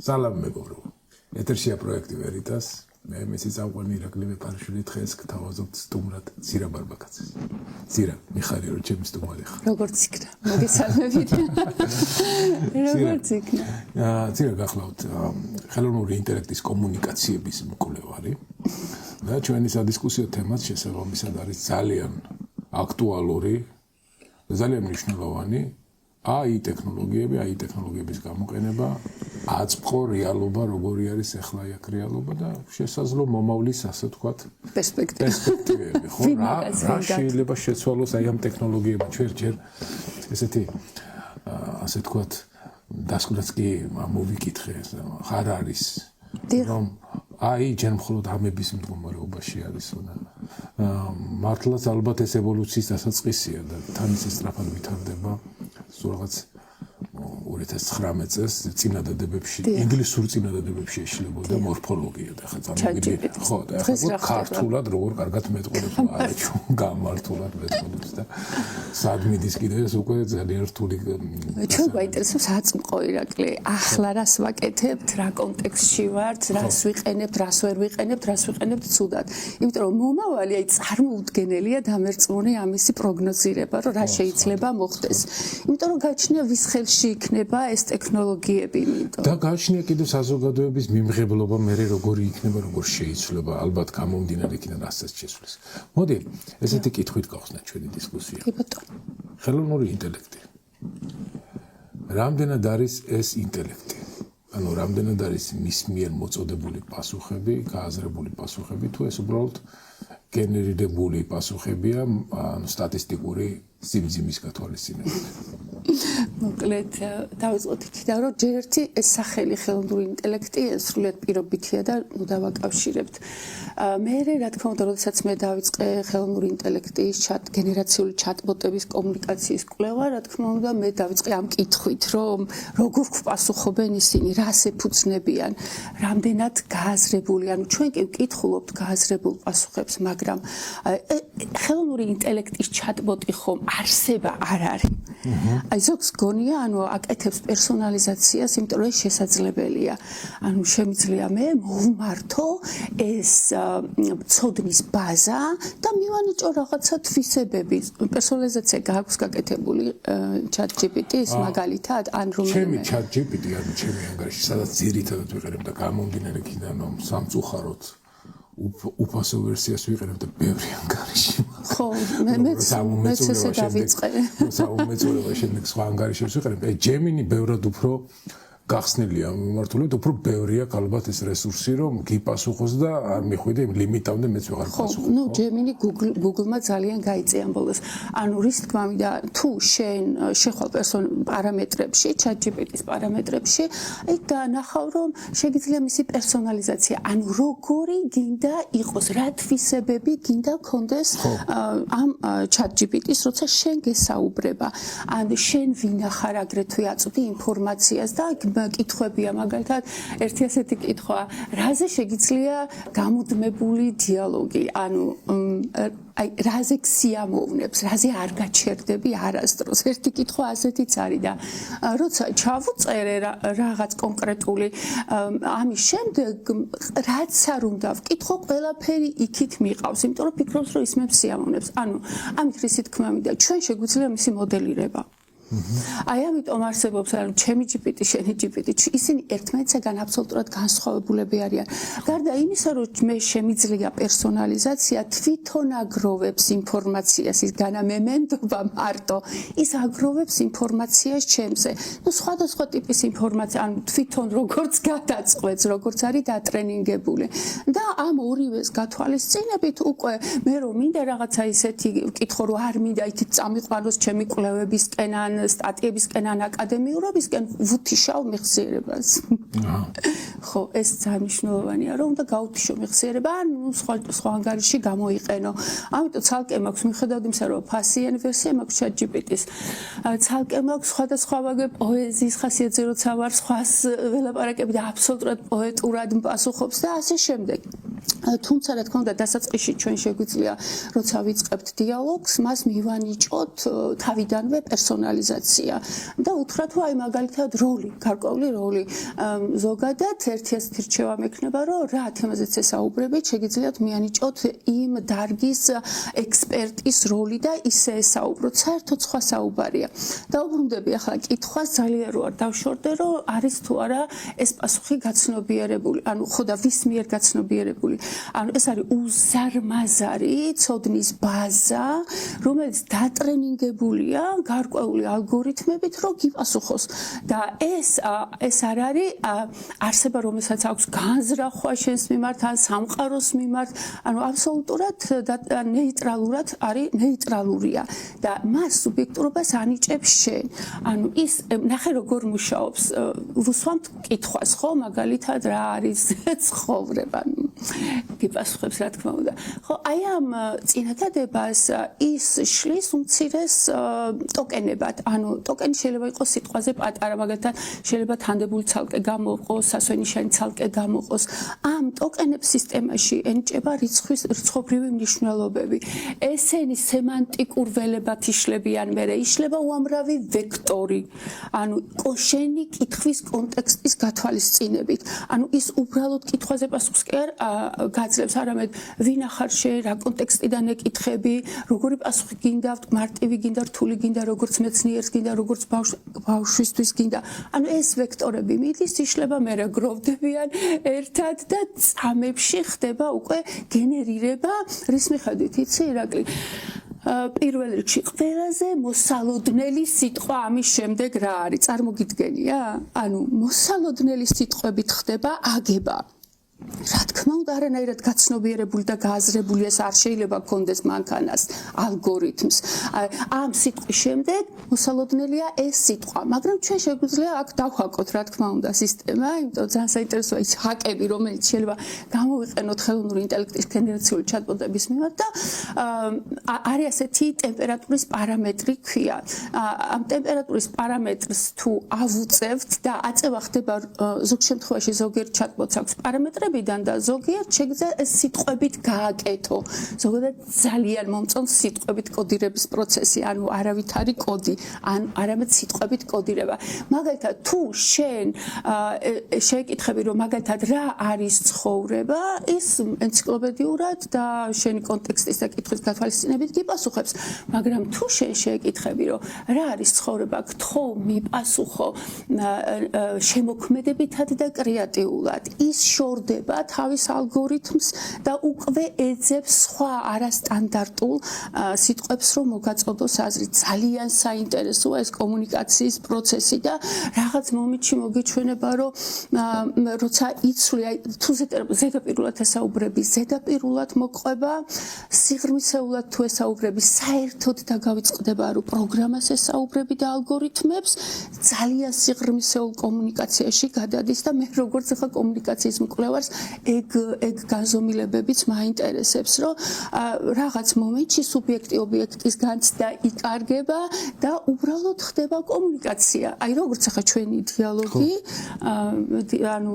სალამ მეგობრო. ეთერშია პროექტი ვერიტას. მე მისი წამყვანი ირაკლი მეფარიშვილი დღეს გთავაზობთ სტუმრად ზირა ბარბაკაძეს. ზირა, მიხარია რომ ჩემი სტუმარი ხარ. როგორც იქნა, მოგესალმებით. როგორც იქნა. ზირა გახლავთ ხელოვნური ინტელექტის კომუნიკაციების მკვლევარი. და ჩვენი სადისკუსიო თემაც შესაბამისად არის ძალიან აქტუალური, ძალიან მნიშვნელოვანი AI ტექნოლოგიების გამოყენება, აწმყო რეალობა, როგორი არის ახლა აქ რეალობა და შესაძლო მომავლის, ასე ვთქვათ, პერსპექტივები. ხო, რა შეიძლება შეცვალოს აი ამ ტექნოლოგიებმა ჯერ ესეთი ასე ვთქვათ, დასკვნაც კი მოვიკითხე, ხარ არის რომ AI ჯერ მხოლოდ ამების მდგომარეობაში არის და მართლაც ალბათ ეს ევოლუციის დასაწყისია და თან ისე სწრაფად ვითარდება რაღაც 2019 წელს წინადადებებში, ინგლისურ წინადადებებში ეშლებოდა მორფოლოგია და ხა წარმოგიდგენთ, ხო, და ახლა ქართულად როგორ კარგად მეტყოლებს, არა ჩვენ გამართულად მეტყოლებს და სად მიდის კიდე ეს უკვე ძალიან რთული. ჩვენ გვაინტერესებს აწმყო ირაკლი, ახლა რას ვაკეთებთ, რა კონტექსტში ვართ, რას ვიყენებთ, რას ვერ ვიყენებთ, რას ვიყენებთ ცუდად. იმიტომ რომ მომავალი აი წარმოუდგენელია დამერწმუნე ამისი პროგნოზირება, რომ რა შეიძლება მოხდეს. იმიტომ რომ გაჩნია ვის ხელში იქნება ეს ტექნოლოგიები, იმიტომ. და გაჩნია კიდევ საზოგადოების მიმღებლობა, მე როგორი იქნება, როგორ შეიცვლება, ალბათ გამომდინარე იქიდან რასაც შესვლის. მოდი, ესეთი კითხვით გავხსნათ ჩვენი დისკუსია. კი ბატონო. ხელოვნური ინტელექტი. რამდენად არის ეს ინტელექტი? ანუ რამდენად არის მის მიერ მოწოდებული პასუხები, გააზრებული პასუხები, თუ ეს უბრალოდ გენერირებული პასუხებია, ანუ სტატისტიკური სიმძიმის გათვალისწინებით. მოკლედ დავიწყოთ იქიდან, რომ ჯერ ერთი ეს სახელი ხელოვნური ინტელექტი სრულიად პირობითია და ნუ დავაკავშირებთ. მე რა თქმა უნდა, როდესაც მე დავიწყე ხელოვნური ინტელექტის გენერაციული ჩატბოტების კომუნიკაციის კვლევა, რა თქმა უნდა, მე დავიწყე ამ კითხვით, რომ როგორ გვპასუხობენ ისინი, რას ეფუძნებიან, რამდენად გააზრებული, ანუ ჩვენ კი ვკითხულობთ გააზრებულ პასუხებს, მაგრამ ხელოვნური ინტელექტის ჩატბოტი ხომ არსება არ არის. აი ზოგს გონია, ანუ აკეთებს პერსონალიზაციას, იმიტომ რომ ეს შესაძლებელია. ანუ შემიძლია მე მოვმართო ეს ცოდნის ბაზა და მივანიჭო რაღაცა თვისებები. პერსონალიზაცია გააქვს გაკეთებული ChatGPT-ის მაგალითად, ან რომელიმე. ჩემი ChatGPT, ანუ ჩემი ანგარიში, სადაც ძირითადად ვიყენებ და გამომდინარე იქიდან, რომ სამწუხაროდ უფასო ვერსიას ვიყენებ და ბევრი ანგარიში. ხო, მეც ესე დავიწყე. საუმეწურებო შემდეგ სხვა ანგარიშებს ვიყენებ. Gemini ბევრად უფრო გახსნილია მიმართულებით, უფრო ბევრია ალბათ ეს რესურსი, რომ გიპასუხოს და არ მიხვიდე იმ ლიმიტამდე მეც ვეღარ პასუხობ. ნუ Gemini Google-მა ძალიან გაიწია ამ ბოლოს. ანუ რის თქმა მინდა, თუ შენ შეხვალ პარამეტრებში, ChatGPT-ის პარამეტრებში, აი განახავ, რომ შეგიძლია მისი პერსონალიზაცია, ანუ როგორი გინდა იყოს, რა თვისებები გინდა გქონდეს ამ ChatGPT-ის, როცა შენ გესაუბრება. ან შენ ვინახარ აგრეთვე აწვდი ინფორმაციას და კითხვებია მაგალითად ერთი ასეთი კითხვა რაზე შეგიძლია გამუდმებული დიალოგი ანუ აი რაზე ქსიამოვნებს რაზე არ გაჩერდები არასდროს ერთი კითხვა ასეთიც არის და როცა ჩავუწერე რაღაც კონკრეტული ამის შემდეგ რაც არ უნდა ვკითხო ყველაფერი იქით მიყავს იმიტომ რომ ფიქრობს რომ ის მე ქსიამოვნებს ანუ ამით რისი თქმა მინდა ჩვენ შეგვიძლია მისი მოდელირება აი ამიტომ არსებობს ანუ ჩემი GPT, შენი GPT, ისინი ერთმანეთსაგან აბსოლუტურად განსხვავებულები არიან. გარდა იმისა, რომ მე შემიძლია პერსონალიზაცია, თვითონ აგროვებს ინფორმაციას, ის განამემენდობა მარტო, ის აგროვებს ინფორმაციას ჩემზე. ნუ სხვადასხვა ტიპის ინფორმაცია, ანუ თვითონ როგორც გადაწყვეტს, როგორც არის დატრენინგებული. და ამ ორივეს გათვალისწინებით უკვე მე რომ მინდა რაღაცა ისეთი ვკითხო, რომ არ მინდა იქით წამიყვანოს ჩემი კვლევებისკენ ან სტატიებისკენ ან აკადემიურობისკენ ვუთიშავ მეხსიერებას. ხო, ეს ძალიან მნიშვნელოვანია, რომ უნდა გავუთიშო მეხსიერება, ან სხვა ანგარიში გამოიყენო. ამიტომ ცალკე მაქვს მიხედავთ იმისა, რომ ფასიან ვერსია მაქვს ChatGPT-ის. ცალკე მაქვს სხვადასხვა ვაგე პოეზიის ხასიათზე, როცა ვარ სხვას ველაპარაკები და აბსოლუტურად პოეტურად მპასუხობს და ასე შემდეგ. თუმცა რა თქმა უნდა დასაწყისში ჩვენ შეგვიძლია როცა ვიწყებთ დიალოგს მას მივანიჭოთ თავიდანვე პერსონალიზაცია და უთხრათ რომ აი მაგალითად როლი გარკვეული როლი ზოგადად ერთი ასეთი რჩევა მექნება რომ რა თემაზეც ესაუბრებით შეგიძლიათ მიანიჭოთ იმ დარგის ექსპერტის როლი და ისე ესაუბროთ საერთოდ სხვა საუბარია და უბრუნდები ახლა კითხვას ძალიან რო არ დავშორდე რომ არის თუ არა ეს პასუხი გაცნობიერებული ანუ ხო და ვის მიერ გაცნობიერებული ანუ ეს არის უზარმაზარი ცოდნის ბაზა, რომელიც დატრენინგებულია გარკვეული ალგორითმებით, რომ გიპასუხოს. და ეს არ არის არსება, რომელსაც აქვს განზრახვა შენს მიმართ, ან სამყაროს მიმართ, ანუ აბსოლუტურად ნეიტრალურად არის ნეიტრალურია და მას სუბიექტურობას ანიჭებს შენ. ანუ ის ნახე როგორ მუშაობს. ვუსვამთ კითხვას, ხო, მაგალითად რა არის ცხოვრება. გიპასუხებს რა თქმა უნდა. ხო, აი ამ წინადადებას ის შლის უმცირეს ტოკენებად. ანუ ტოკენი შეიძლება იყოს სიტყვაზე პატარა, მაგალითად შეიძლება თანდებული ცალკე გამოყოს, სასვენიშანი ცალკე გამოყოს. ამ ტოკენებს სისტემაში ენიჭება რიცხობრივი მნიშვნელობები. ესენი სემანტიკურ ველებად იშლებიან, მერე იშლება უამრავი ვექტორი. ანუ შენი კითხვის კონტექსტის გათვალისწინებით. ანუ ის უბრალოდ კითხვაზე პასუხს კი არ გაძლევს, არამედ ვინ ახარ შენ, რა კონტექსტიდან ეკითხები, როგორი პასუხი გინდა, მარტივი გინდა, რთული გინდა, როგორც მეცნიერს გინდა, როგორც ბავშვისთვის გინდა. ანუ ეს ვექტორები მიდის იშლება, მერე გროვდებიან ერთად და წამებში ხდება უკვე გენერირება, რის მიხედვით იცი ირაკლი? პირველ რიგში ყველაზე მოსალოდნელი სიტყვა ამის შემდეგ რა არის? წარმოგიდგენია? ანუ მოსალოდნელი სიტყვებით ხდება აგება. რა თქმა უნდა არანაირად გაცნობიერებული და გააზრებული ეს არ შეიძლება გქონდეს მანქანას ალგორითმს. ამ სიტყვის შემდეგ მოსალოდნელია ეს სიტყვა, მაგრამ ჩვენ შეგვიძლია აქ დავჰაკოთ რა თქმა უნდა სისტემა, იმიტომ ძალიან საინტერესოა ის ჰაკები, რომელიც შეიძლება გამოვიყენოთ ხელოვნური ინტელექტის გენერაციული ჩატბოტების მიმართ და არის ასეთი ტემპერატურის პარამეტრი ქვია. ამ ტემპერატურის პარამეტრს თუ ავუწევთ და აწევა ხდება ზოგ შემთხვევაში ზოგიერთ ჩატბოტს აქვს პარამეტრები და ზოგიერთ შეგვიძლია ეს სიტყვებით გააკეთო. ზოგადად ძალიან მომწონს სიტყვებით კოდირების პროცესი, ანუ არავითარი კოდი, ან არამედ სიტყვებით კოდირება. მაგალითად, თუ შენ შეკითხები, რომ მაგალითად რა არის ცხოვრება, ის ენციკლოპედიურად და შენი კონტექსტის და კითხვის გათვალისწინებით გიპასუხებს. მაგრამ თუ შენ შეკითხები, რომ რა არის ცხოვრება, გთხოვ მიპასუხო შემოქმედებითად და კრეატიულად, ის შორდება თავის ალგორითმს და უკვე ეძებს სხვა არასტანდარტულ სიტყვებს, რომ მოგაწოდოს აზრი. ძალიან საინტერესოა ეს კომუნიკაციის პროცესი და რაღაც მომენტში მოგიჩვენება, რომ როცა იცვლი, თუ ზედაპირულად ესაუბრები, ზედაპირულად მოყვება, სიღრმისეულად თუ ესაუბრები, საერთოდ დაგავიწყდება, რომ პროგრამას ესაუბრები და ალგორითმებს, ძალიან სიღრმისეულ კომუნიკაციაში გადადის და მე როგორც ახლა კომუნიკაციის მკვლევარს ეგ განზომილებებიც მაინტერესებს, რომ რაღაც მომენტში სუბიექტი ობიექტის განცდა იკარგება და უბრალოდ ხდება კომუნიკაცია. აი როგორც ახლა ჩვენი დიალოგი, ანუ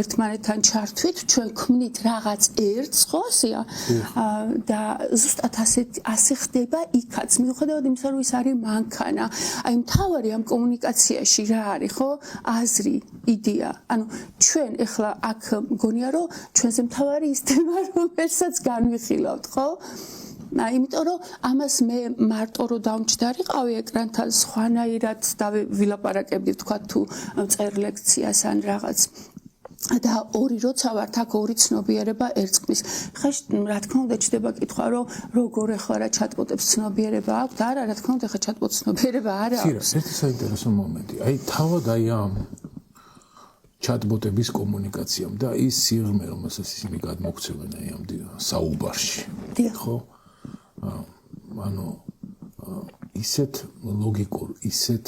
ერთმანეთთან ჩართვით, ჩვენ ქმნით რაღაც ერთს, ხო ასეა? და ზუსტად ასე ხდება იქაც. მიუხედავად იმისა, რომ ის არის მანქანა. აი მთავარი ამ კომუნიკაციაში რა არის, ხო? აზრი, იდეა. ანუ ჩვენ ახლა აქ მგონია რომ ჩვენზე მთავარი ის თემა რომელსაც განვიხილავთ, ხო? იმიტომ რომ ამას მე მარტო რომ დავმჯდარიყავი ეკრანთან სხვანაირად ვილაპარაკებდი თქვა თუ წერ ლექციას ან რაღაც და ორი როცა ვართ აქ ორი ცნობიერება ერწყმის. ხა რა თქმა უნდა ჩდება კითხვა რომ როგორ ახლა რა ჩატბოტებს ცნობიერება აქვს და არა რა თქმა უნდა ხა ჩატბოტს ცნობიერება არ აქვს. ერთი საინტერესო მომენტი. აი თავად აი ამ ჩატბოტების კომუნიკაციამ და ის სიღრმე, რომელსაც ისინი გადმოქცევენ აი ამ საუბარში. ხო? ანუ ისეთ ლოგიკურ, ისეთ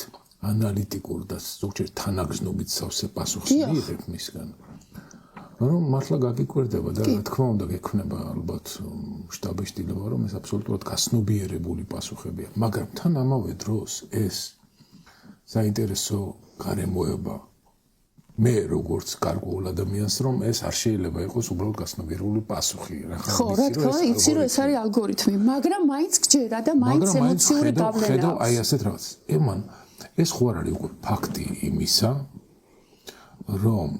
ანალიტიკურ და ზოგჯერ თანაგრძნობით სავსე პასუხს მიიღებ მისგან. რომ მართლა გაგიკვირდება და რა თქმა უნდა გექნება ალბათ შტაბეშტილება, რომ ეს აბსოლუტურად გასნობიერებული პასუხებია. მაგრამ თან ამავე დროს ეს საინტერესო გარემოება მე როგორც გარკვეულ ადამიანს რომ ეს არ შეიძლება იყოს უბრალოდ გასნობიერებული პასუხი რა ხო რა თქმა უნდა იცი რომ ეს არის ალგორითმი მაგრამ მაინც გჯერა და მაინც ემოციური გავლენა ხედავ აი ასეთ რაღაც ემან ეს ხო არ არის უკვე ფაქტი იმისა რომ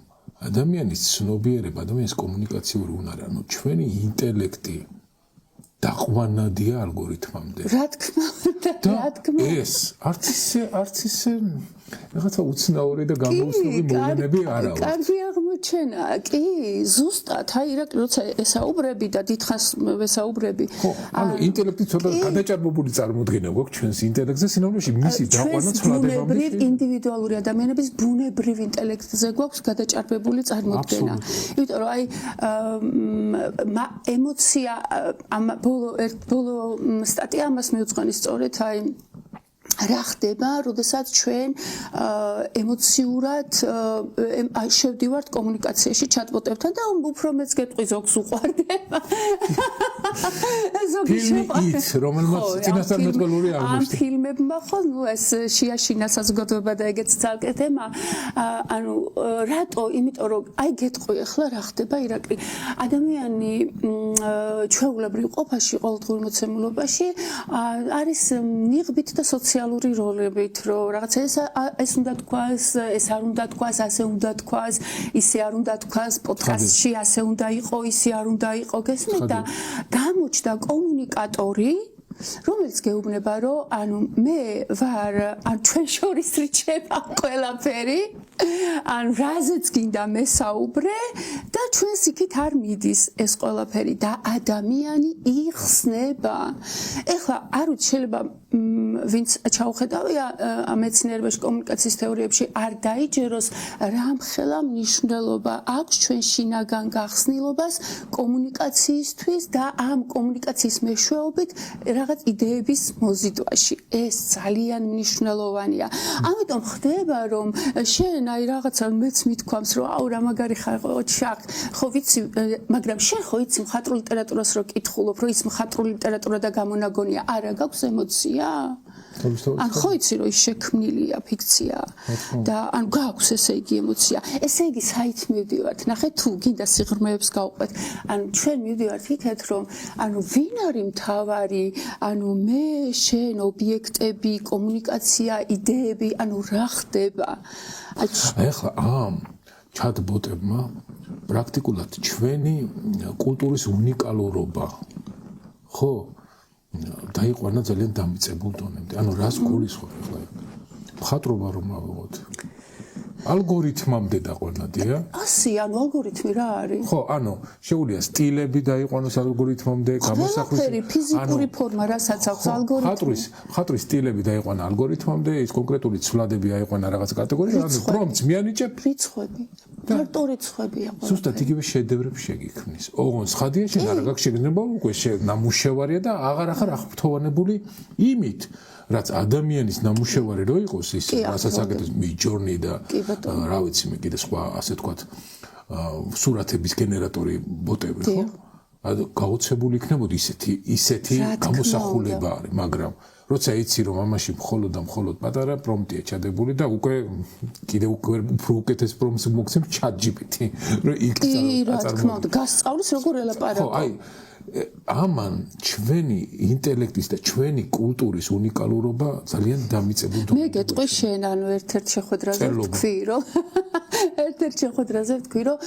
ადამიანის ცნობიერება ადამიანის კომუნიკაციური უნარი ანუ ჩვენი ინტელექტი დაყვანადია ალგორითმამდე რა თქმა უნდა ეს არც ისე რაღაცა უცნაური და გამოუცნობი მოვლენები არ აქვს. კარგი აღმოჩენა, კი, ზუსტად, აი ირაკლი, როცა ესაუბრები და დიდხანს ვესაუბრები. ხო, ანუ ინტელექტი ცოტა გადაჭარბებული წარმოდგენა გვაქვს ჩვენს ინტელექტზე, სინამდვილეში მისი დაყვანა ცვლადებამდე. ბუნებრივ ინდივიდუალური ადამიანების ბუნებრივ ინტელექტზე გვაქვს გადაჭარბებული წარმოდგენა. იმიტომ რომ აი ემოცია ამ ბოლო სტატია ამას მიუძღვნის სწორედ აი რა ხდება, როდესაც ჩვენ ემოციურად შევდივართ კომუნიკაციაში ჩატბოტებთან და უფრო მეც გეტყვი ზოგს უყვარდება. ზოგი ფილმიც, რომელმაც წინასწარმეტყველური აღმოჩნდა. ამ ფილმებმა ხო, ნუ ეს შეაშინა საზოგადოება და ეგეც ძალკე თემა. ანუ რატო? იმიტომ რომ აი გეტყვი ახლა რა ხდება ირაკლი. ადამიანი ჩვეულებრივ ყოფაში, ყოველდღიურ მოცემულობაში არის ნიღბით და სოციალური როლებით, რომ რაღაცა ეს უნდა თქვას, ეს არ უნდა თქვას, ასე უნდა თქვას, ისე არ უნდა თქვას, პოდკასტში ასე უნდა იყოს, ისე არ უნდა იყოს, გესმით და გამოჩნდა კომუნიკატორი რომელიც გეუბნება რომ ანუ მე ვარ ან ჩვენ შორის რჩება ყველაფერი ან რაზეც გინდა მესაუბრე და ჩვენს იქით არ მიდის ეს ყველაფერი და ადამიანი იხსნება ეხლა არ ვიცი შეიძლება ვინც ჩაუხედავია მეცნიერებაში კომუნიკაციის თეორიებში არ დაიჯეროს რამხელა მნიშვნელობა აქვს ჩვენ შინაგან გახსნილობას კომუნიკაციისთვის და ამ კომუნიკაციის მეშვეობით რაღაც იდეების მოზიდვაში ეს ძალიან მნიშვნელოვანია ამიტომ ხდება რომ შენ აი რაღაცა მეც მithქვამს რომ აუ რა მაგარი ხარ ხო ვიცი მაგრამ შენ ხო იცი მხატვრულ ლიტერატურას რო კითხულობ რომ ის მხატვრული ლიტერატურა და გამონაგონია არა გაქვს ემოცია ან ხო იცი რომ ის შექმნილია ფიქცია და ან გაქვს ესე იგი ემოცია ესე იგი საით მივდივართ ნახე თუ გინდა სიღრმეებს გავყვეთ ან ჩვენ მივდივართ იქეთ რომ ანუ ვინ არის მთავარი ანუ მე შენ ობიექტები კომუნიკაცია იდეები ანუ რა ხდება ახლა ამ ჩატბოტებმა პრაქტიკულად ჩვენი კულტურის უნიკალურობა ხო დაიყვანა ძალიან დამიწებულ დონემდე. ანუ რას გულისხმობ ახლა? მხატვრობა რომ ავიღოთ. ალგორითმამდე დაყვანადია. ასე, ანუ ალგორითმი რა არის? ხო, ანუ შეუძლია სტილები დაიყვანოს ალგორითმამდე, გამოსახვის ფიზიკური ფორმა, რასაც აქვს ალგორითმი. მხატვრის სტილები დაიყვანა ალგორითმამდე, ის კონკრეტული ცვლადები აიყვანა რაღაც კატეგორიაში, ანუ პრომპტს მიანიჭებ რიცხვები. მარტო რიცხვებია ყველა. ზუსტად იგივე შედევრები შეგიქმნის. ოღონდ სხადია შენ არ გაქვს შეგრძნება, უკვე ნამუშევარია და აღარ აღფრთოვანებული იმით, რაც ადამიანის ნამუშევარი რო იყოს ის, რასაც აკეთებს Midjourney და რა ვიცი მე კიდე სხვა ასე თქვათ სურათების გენერატორი ბოტები ხო? გაოცებული იქნებოდი ისეთი გამოსახულება არის, მაგრამ როცა იცი რომ ამაში მხოლოდ და მხოლოდ პატარა პრომპტია ჩადებული და უკვე კიდე უკვე უფრო უკეთეს პრომპტს მოგცემ ChatGPT რომ იქცა რა თქმა უნდა გასწავლის როგორ ელაპარაკო ხო აი ამან ჩვენი ინტელექტის და ჩვენი კულტურის უნიკალურობა ძალიან დამიწებულ მე გეტყვი შენ ანუ ერთ-ერთ შეხვედრაზე ვთქვი რომ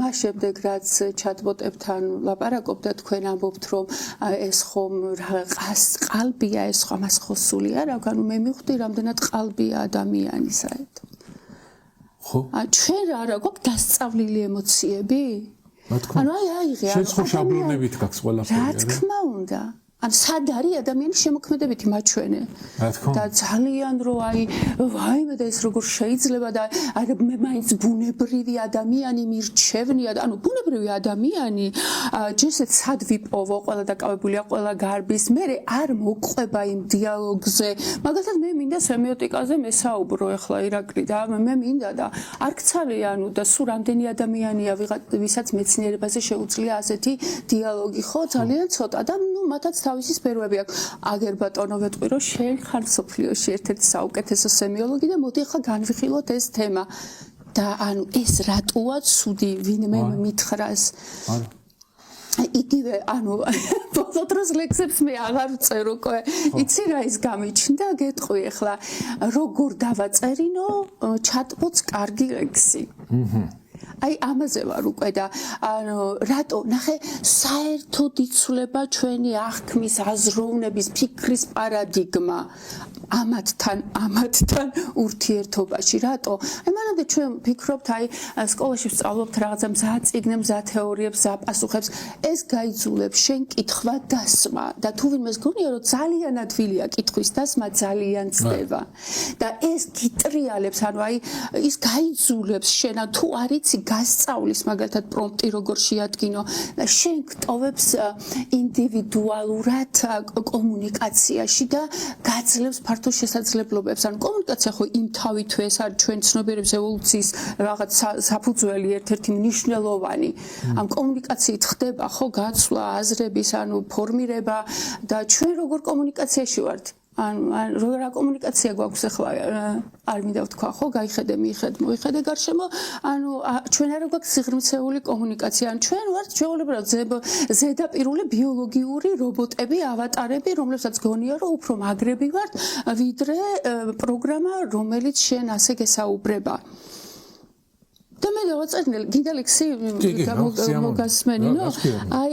მას შემდეგ რაც ჩატბოტებთან ლაპარაკობდა თქვენ ამბობთ რომ ეს ხომ ყალბია ეს ხომ მას ხოსული არა ანუ მე მივხვდი რამდენად ყალბია ადამიანი საერთოდ ხო ჩვენ რა გვაქვს დასწავლილი ემოციები ანუ აიღე შენ ხო შაბლონებით გაქვს ყველაფერი რა თქმა უნდა ან სად არის ადამიანის შემოქმედებითი მაჩვენე და ძალიან რო აი ვაიმე და ეს როგორ შეიძლება და აი მე მაინც ბუნებრივი ადამიანი მირჩევნია და ანუ ბუნებრივი ადამიანი ჯერსეთ სად ვიპოვო ყველა დაკავებულია ყველა გარბის მე არ მოყვება იმ დიალოგზე მაგალითად მე მინდა სემიოტიკაზე მესაუბრო ახლა ირაკლი და მე მინდა და არ გცალე ანუ და სულ რამდენი ადამიანია ვისაც მეცნიერებაზე შეუძლია ასეთი დიალოგი ხო ძალიან ცოტა და ნუ მათაც თავისი სფეროები აქვს. აგერ ბატონო ვეტყვი რომ შენ ხარ სოფლიოში ერთ-ერთი საუკეთესო სემიოლოგი და მოდი ახლა განვიხილოთ ეს თემა. და ანუ ეს რატოა ცუდი ვინმე მითხრას იგივე ანუ ბოლო დროს ლექსებს მე აღარ ვწერ უკვე იცი რა ის გამიჩნდა გეტყვი ახლა როგორ დავაწერინო ჩატბოტს კარგი ლექსი აი ამაზე ვარ უკვე და ანუ რატო ნახე საერთოდ იცვლება ჩვენი აღქმის აზროვნების ფიქრის პარადიგმა ამათთან ურთიერთობაში რატო აი მანამდე ჩვენ ვფიქრობთ აი სკოლაში ვსწავლობთ რაღაცა მზა წიგნი მზა თეორიებს მზა პასუხებს ეს გაიძულებს შენ კითხვა დასმა და თუ ვინმეს გონია რომ ძალიან ადვილია კითხვის დასმა ძალიან წდება და ეს გიტრიალებს ანუ აი ის გაიძულებს შენ თუ არიცი გასწავლის მაგალითად პრომპტი როგორ შეადგინო და შენ გტოვებს ინდივიდუალურად კომუნიკაციაში და გაძლევს ფართო შესაძლებლობებს ან კომუნიკაცია ხო იმ თავითვე ეს არის ჩვენ ცნობიერების ევოლუციის რაღაც საფუძველი ერთ-ერთი მნიშვნელოვანი ამ კომუნიკაციით ხდება ხო გაცვლა აზრების ანუ ფორმირება და ჩვენ როგორ კომუნიკაციაში ვართ ანუ რა კომუნიკაცია გვაქვს ახლა არ მინდა ვთქვა ხო გაიხედე მოიხედე გარშემო ანუ ჩვენ არ გვაქვს სიღრმისეული კომუნიკაცია ან ჩვენ ვართ ჩვეულებრივად ზედაპირული ბიოლოგიური რობოტები ავატარები რომლებსაც გონია რომ უფრო მაგრები ვართ ვიდრე პროგრამა რომელიც შენ ასე გესაუბრება და მე დავაწერნე გინდა ლექსი მოგასმენინო აი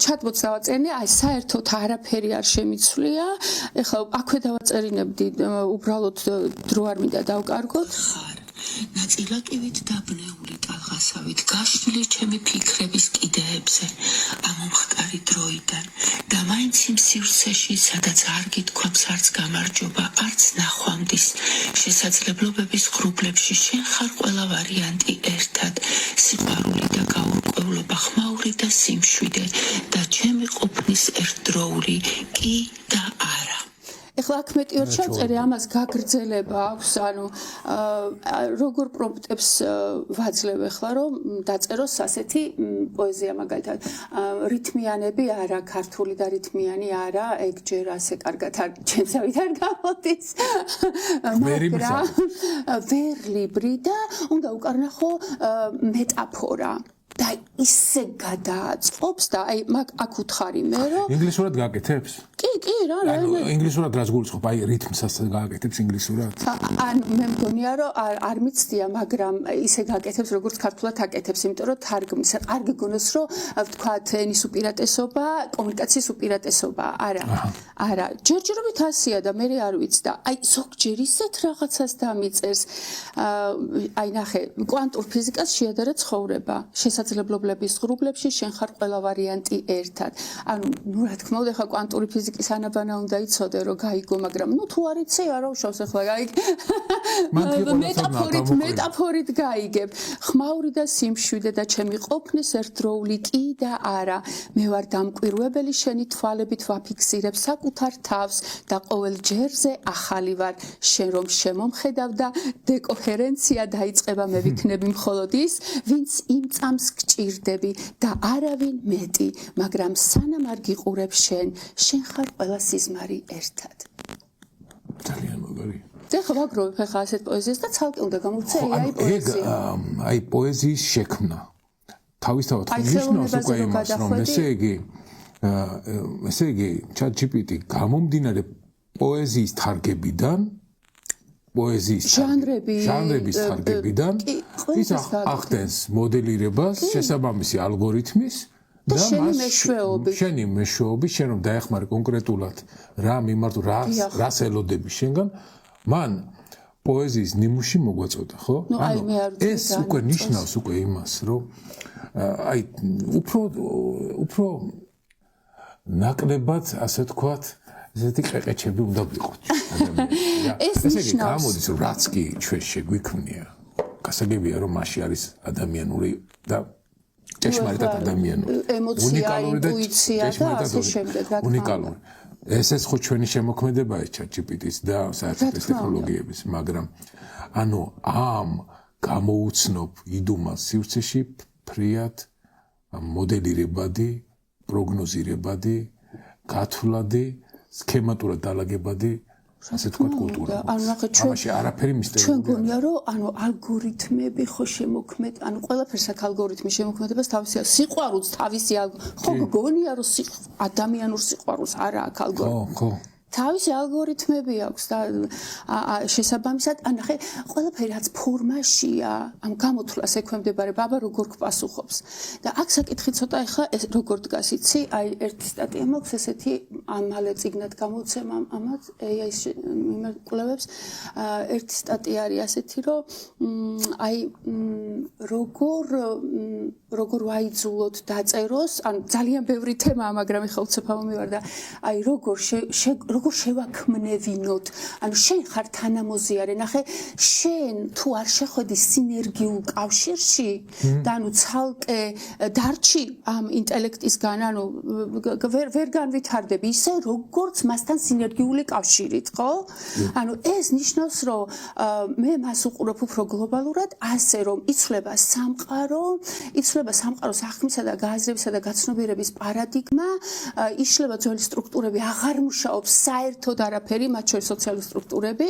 ჩატბოტს დავაწერნე აი საერთოდ არაფერი არ შემიცვლია ეხლა აქვე დავაწერინებდი უბრალოდ დრო არ მინდა დავკარგოთ ნაწილაკივით დაბნეული ტალღასავით გაშლილი ჩემი ფიქრების კიდეებზე ამომხტარი დროიდან და მაინც იმ სივრცეში სადაც არ გითქვამს არც გამარჯობა არც ნახვამდის შესაძლებლობების ღრუბლებში შენ ხარ ყველა ვარიანტი ერთად სიყვარული და გაურკვევლობა ხმაური და სიმშვიდე და ჩემი ყოფნის ერთდროული კი და არა ეხლა აქ მეტი ვერ ჩავწერე ამას გაგრძელება აქვს ანუ როგორ პრომპტებს ვაძლევ ეხლა რომ დაწეროს ასეთი პოეზია მაგალითად რითმიანები არა ქართული და რითმიანი არა ეგ ჯერ ასე კარგად არ ჩემსავით არ გამოდის მაგრამ ვერლიბრი და უნდა უკარნახო მეტაფორა და ისე გადააწყობს და აი მაგ აქ უთხარი მე რომ ინგლისურად გააკეთებს? კი რა ინგლისურად რას გულისხმობ? აი რითმსაც გააკეთებს ინგლისურად? ანუ მე მგონია რომ არ მიცდია, მაგრამ ისე გააკეთებს როგორც ქართულად აკეთებს, იმიტომ რომ თარგმნის კარგი გონოს რომ ვთქვათ ენის უპირატესობა, კომუნიკაციის უპირატესობა. არა. ჯერჯერობით ასია და მე არ ვიცდა. აი ზოგჯერ ისეთ რაღაცას დამიწერს. აი ნახე, კვანტურ ფიზიკას შეადარა ცხოვრება. შესაძლებლობლების ღრუბლებში შენ ხარ ყველა ვარიანტი ერთად. ანუ ნუ რა თქმა უნდა ხა კვანტური ფიზიკის ანაბანა უნდა იცოდე რომ გაიგო, მაგრამ ნუ თუ არ იცი არა უშავს ახლა გაიგე. მეტაფორით გაიგებ. ხმაური და სიმშვიდე და ჩემი ყოფნის ერთდროული კი და არა. მე ვარ დამკვირვებელი შენი თვალებით ვაფიქსირებ საკუთარ თავს და ყოველ ჯერზე ახალი ვარ. შენ რომ შემომხედავ და დეკოჰერენცია დაიწყება მე ვიქნები მხოლოდ ის, ვინც იმ წამს გჭირდები და არავინ მეტი, მაგრამ სანამ არ გიყურებ შენ ხარ ყველა სიზმარი ერთად. ძალიან მაგარი. ეხლა ვაგროვებ ახლა ასეთ პოეზიას და ცალკე უნდა გამოვცე აი პოეზია. აი პოეზიის შექმნა. თავისთავად ნიშნავს უკვე იმას, რომ ესე იგი ChatGPT გამომდინარე პოეზიის თარგებიდან პოეზიის ჟანრების თარგებიდან ის ახდენს მოდელირებას შესაბამისი ალგორითმის და შენი მეშვეობის შენ რომ დაეხმარე კონკრეტულად რა მიმართო რას ელოდები შენგან მან პოეზიის ნიმუში მოგვაწოდა ხო ეს უკვე ნიშნავს უკვე იმას რომ აი უფრო ნაკლებად ასე თქვათ ესეთი ყეყეჩები უნდა ვიყოთ ადამიანები. ესე იგი გამოდის რომ რაც კი ჩვენ შეგვიქმნია, გასაგებია რომ მასში არის ადამიანური და ჭეშმარიტად ადამიანური, უნიკალური და ინტუიცია და ასე შემდეგ. უნიკალური. ესეც ხო ჩვენი შემოქმედებაა ChatGPT-ს და საერთოდ ეს ტექნოლოგიების, მაგრამ ანუ ამ გამოუცნობ იდუმალ სივრცეში ფრიად მოდელირებადი, პროგნოზირებადი, გათვლადი სქემატურად დალაგებადი ასე თქვა კულტურა. ანუ ნახე ჩვენ ამაში არაფერი მისტერი. ჩვენ გონია რომ ანუ ალგორითმები ხო შემოქმედ, ანუ ყველაფერს აქ ალგორითმი შემოქმედებას თავისი სიყვარულს თავისი ხო გონია რომ ადამიანურ სიყვარულს არა აქ ალგორითმი. ხო. თავისი ალგორითმები აქვს და შესაბამისად ნახე ყველაფერი რაც ფორმაშია ამ გამოთვლას ექვემდებარება აბა როგორ გპასუხობს და აქ საკითხი ცოტა ახლა ეს როგორ დგას იცი აი ერთი სტატია მაქვს ესეთი მალე წიგნად გამოცემა ამაც AI-ის მიმართულებს ერთი სტატია არის ასეთი რომ აი როგორ ვაიძულოთ დაწეროს ან ძალიან ბევრი თემაა მაგრამ ეხლა უცებ ამომივარ და აი როგორ შევაქმნევინოთ ანუ შენ ხარ თანამოზიარე ნახე შენ თუ არ შეხვედი სინერგიულ კავშირში და ანუ ცალკე დარჩი ამ ინტელექტისგან ანუ ვერ განვითარდები ისე როგორც მასთან სინერგიული კავშირით ხო ანუ ეს ნიშნავს რომ მე მას უყურებ უფრო გლობალურად ასე რომ იცვლება სამყაროს აღქმისა და გააზრებისა და გაცნობიერების პარადიგმა იშლება ძველი სტრუქტურები აღარ მუშაობს საერთოდ არაფერი, მათ შორის სოციალური სტრუქტურები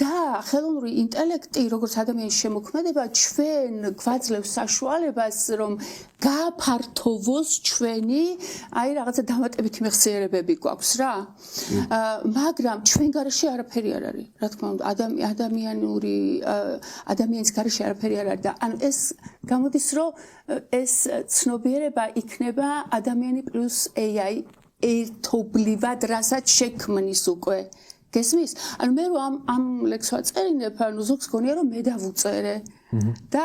და ხელოვნური ინტელექტი, როგორც ადამიანის შემოქმედება, ჩვენ გვაძლევს საშუალებას, რომ გააფართოვოს ჩვენი, აი რაღაცა დამატებითი მეხსიერებები გვაქვს რა. მაგრამ ჩვენ გარეშე არაფერი არ არის. რა თქმა უნდა, ადამიანის გარეშე არაფერი არ არის და ანუ ეს გამოდის, რომ ეს ცნობიერება იქნება ადამიანი პლუს AI ერთობლივად რასაც შექმნის უკვე გესმის? ანუ მე რომ ამ ლექსს ვაწერინებ, ანუ ზოგს გონია რომ მე დავუწერე. და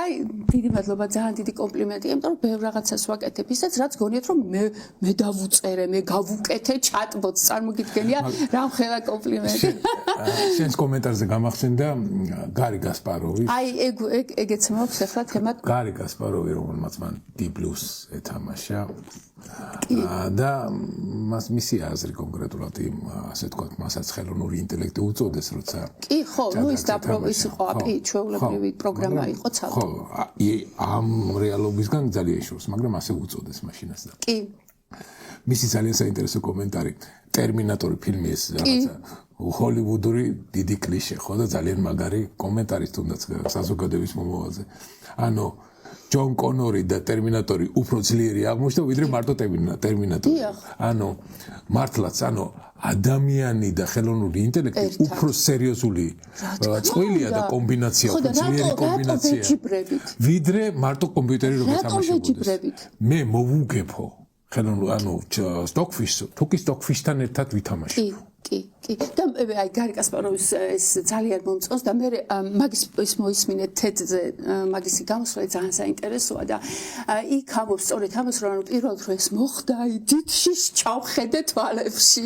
დიდი მადლობა, ძალიან დიდი კომპლიმენტი, იმიტომ რომ ბევრ რაღაცას ვაკეთებ, ისაც რაც გონიათ რომ მე დავუწერე, მე გავუკეთე ჩატბოტს, წარმოგიდგენია, რამხელა კომპლიმენტი. შენს კომენტარზე გამახსენდა გარი გასპაროვი. აი ეგეც მაქვს ახლა თემად. გარი გასპაროვი, რომელმაც მან D+ ეთამაშა. და მისი აზრი კონკრეტულად ასე თქვა, მასაც ხელოვნური ინტელექტი უწოდეს, როცა კი, ხო, ნუ ის იყო API ჩვეულებრივი პროგრამა იყო ცალკე. ხო, ამ რეალობისგან ძალიან შორს, მაგრამ ასე უწოდეს მაშინაც და. კი. მისი ძალიან საინტერესო კომენტარი, ტერმინატორი ფილმი ეს რაღაცა ჰოლივუდური დიდი კლიშე, ხო და ძალიან მაგარი კომენტარი თუნდაც საზოგადოების მომავალზე. ანუ ჯონ კონორი და ტერმინატორი უფრო ძლიერი აღმოჩნდა ვიდრე მარტო ტერმინატორი. ანუ მართლაც, ანუ ადამიანი და ხელოვნური ინტელექტი უფრო სერიოზული წყვილია და კომბინაცია, უფრო ძლიერი კომბინაცია. ვიდრე მარტო კომპიუტერი როგორ თამაშობდეს. მე მოვუგებო ხელოვნურ ანუ სტოკფიშთან ერთად ვითამაშებ. კი. და აი გარი კასპაროვის ეს ძალიან მომწონს და მე მაგის მოისმინეთ TED-ზე მაგისი გამოსვლა ძალიან საინტერესოა და იქ ამბობს სწორედ ამას რომ პირველად რომ ეს მოხდა დიდში ჩავხედე თვალებში.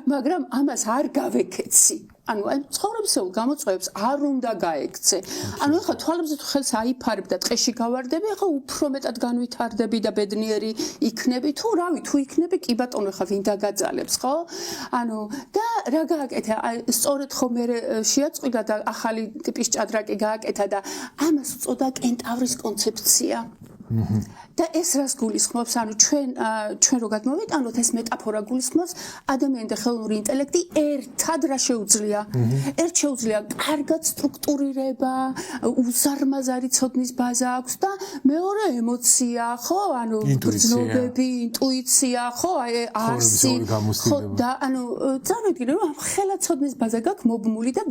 მაგრამ ამას არ გავეკეცი. ანუ აი ცხოვრებისეულ გამოწვევებს არ უნდა გაექცე. ანუ ეხლა თვალებზე თუ ხელს აიფარებ და ტყეში გავარდები, ეხლა უფრო მეტად განვითარდები და ბედნიერი იქნები თუ რავი, თუ იქნები კი ბატონო, ეხლა ვინ დაგაძალებს, ხო? ანუ და რა გააკეთა? აი სწორედ ხო მე შეაწყვიტა და ახალი ტიპის ჭადრაკი გააკეთა და ამას უწოდა კენტავრის კონცეფცია. და ეს რას გულისხმობს? ანუ ჩვენ რო გადმოვიტანოთ ეს მეტაფორა გულისხმობს ადამიანი და ხელოვნური ინტელექტი ერთად რა შეუძლია? ერთ შეუძლია კარგად სტრუქტურირება, უზარმაზარი ცოდნის ბაზა აქვს და მეორე ემოცია, ხო? ანუ გრძნობები, ინტუიცია, ხო? არსი, ხო და ანუ წარმოიდგინე რომ ამ ხელა ცოდნის ბაზა გაქვს მობმული და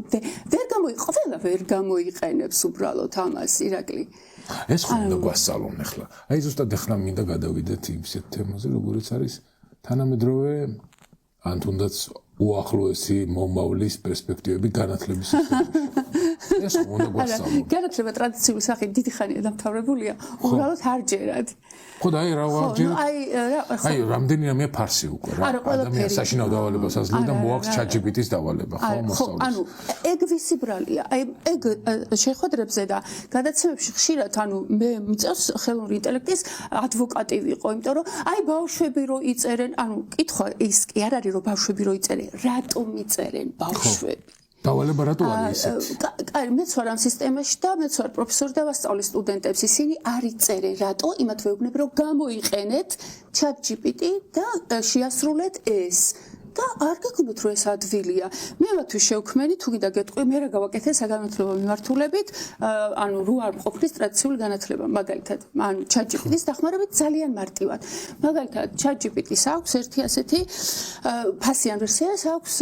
ვერ გამოიყენებს უბრალოდ ამას ირაკლი. ეს ხო უნდა გვასწავლონ ახლა. აი ზუსტად ახლა მინდა გადავიდეთ ისეთ თემაზე, როგორიც არის თანამედროვე ან თუნდაც უახლოესი მომავლის პერსპექტივები განათლების სფეროში. ეს ხო უნდა გვასწავლონ. განათლება ტრადიციული სახით დიდი ხანია დამთავრებულია, უბრალოდ არჯერად. ხო და აი რა ვარჯერად? აი რამდენიმე ფარსი უკვე რა. ადამიანს საშინაო დავალებას აძლევს და მოაქვს ChatGPT-ის დავალება, ხო მოსწავლეს. ანუ ეგ ვისი ბრალია? აი ეგ შეხვედრებზე და გადაცემებში ხშირად ანუ მე მიწევს ხელოვნური ინტელექტის ადვოკატი ვიყო, იმიტომ რომ აი ბავშვები რო იწერენ, ანუ კითხვა ის კი არ არის რომ ბავშვები რო იწერენ, რატომ იწერენ ბავშვები? დავალება რატო არის ესეთი? კაი, მეც ვარ ამ სისტემაში და მეც ვარ პროფესორი და ვასწავლე სტუდენტებს, ისინი არ იწერენ, რატო? იმათ ვეუბნები, რომ გამოიყენეთ ChatGPT და შეასრულეთ ეს. და არ გეკონდოთ რომ ეს ადვილია. მე მათთვის შევქმენი თუ გინდა გეტყვი, მე რა გავაკეთე საგანმანათლებლო მიმართულებით, ანუ რო არ მყოფნის ტრადიციული განათლება, მაგალითად, ანუ ChatGPT-ს დახმარებით ძალიან მარტივად. მაგალითად, ChatGPT-ს აქვს ერთი ასეთი ფასიან ვერსიას აქვს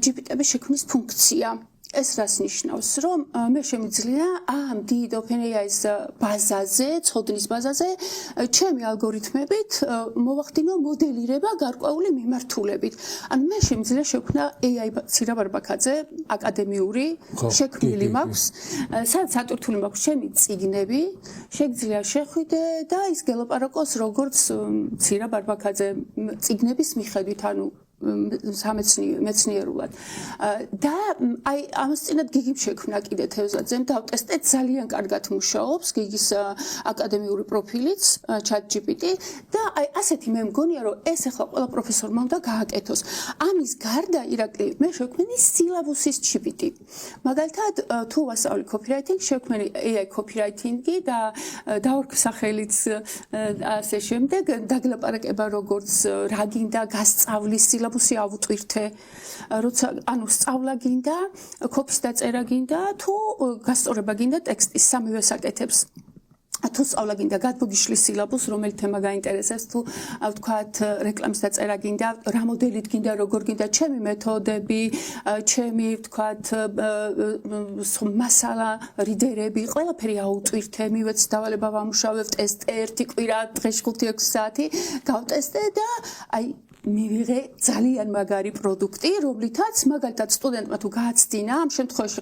GPT-ების შექმნის ფუნქცია. ეს რას ნიშნავს, რომ მე შემიძლია ამ დიდ OpenAI-ის ბაზაზე, ცოდნის ბაზაზე, ჩემი ალგორითმებით მოვახდინო მოდელირება გარკვეული მიმართულებით. ანუ მე შემიძლია შევქმნა AI ცირა ბარბაქაძე, აკადემიური, შექმნილი მაქვს, სადაც ატვირთული მაქვს ჩემი წიგნები, შეგიძლია შეხვიდე და ის გელაპარაკოს როგორც ცირა ბარბაქაძე წიგნების მიხედვით, ანუ მეცნიერულად და აი ამას წინათ გიგიმ შექმნა კიდე თევზაძემ დავტესტეთ ძალიან კარგად მუშაობს გიგის აკადემიური პროფილიც ChatGPT და აი ასეთი მე მგონია რომ ეს ახლა ყველა პროფესორმა უნდა გააკეთოს ამის გარდა ირაკლი მე შექმნი სილაბუსის GPT მაგალითად თუ ვასწავლი copywriting შექმნი AI copywriting-ი და დავარქვი ასე შემდეგ დაგლაპარაკება როგორც რა გინდა გასწავლის სილაბუსი ავუტვირთე როცა ანუ სწავლა გინდა კოპის დაწერა გინდა თუ გასწორება გინდა ტექსტის სამივეს აკეთებს თუ სწავლა გინდა გადმოგიშლის სილაბუს რომელი თემა გაინტერესებს თუ ვთქვათ რეკლამის დაწერა გინდა რა მოდელით გინდა როგორ გინდა ჩემი მეთოდები ჩემი ვთქვათ მასალა რიდერები ყველაფერი აუტვირთე მივეც დავალება ვამუშავებ ტესტ ერთი კვირა დღეში 5-6 საათი გავტესტე და აი მივიღე ძალიან მაგარი პროდუქტი, რომლითაც მაგალითად სტუდენტმა თუ გააცდინა, ამ შემთხვევაში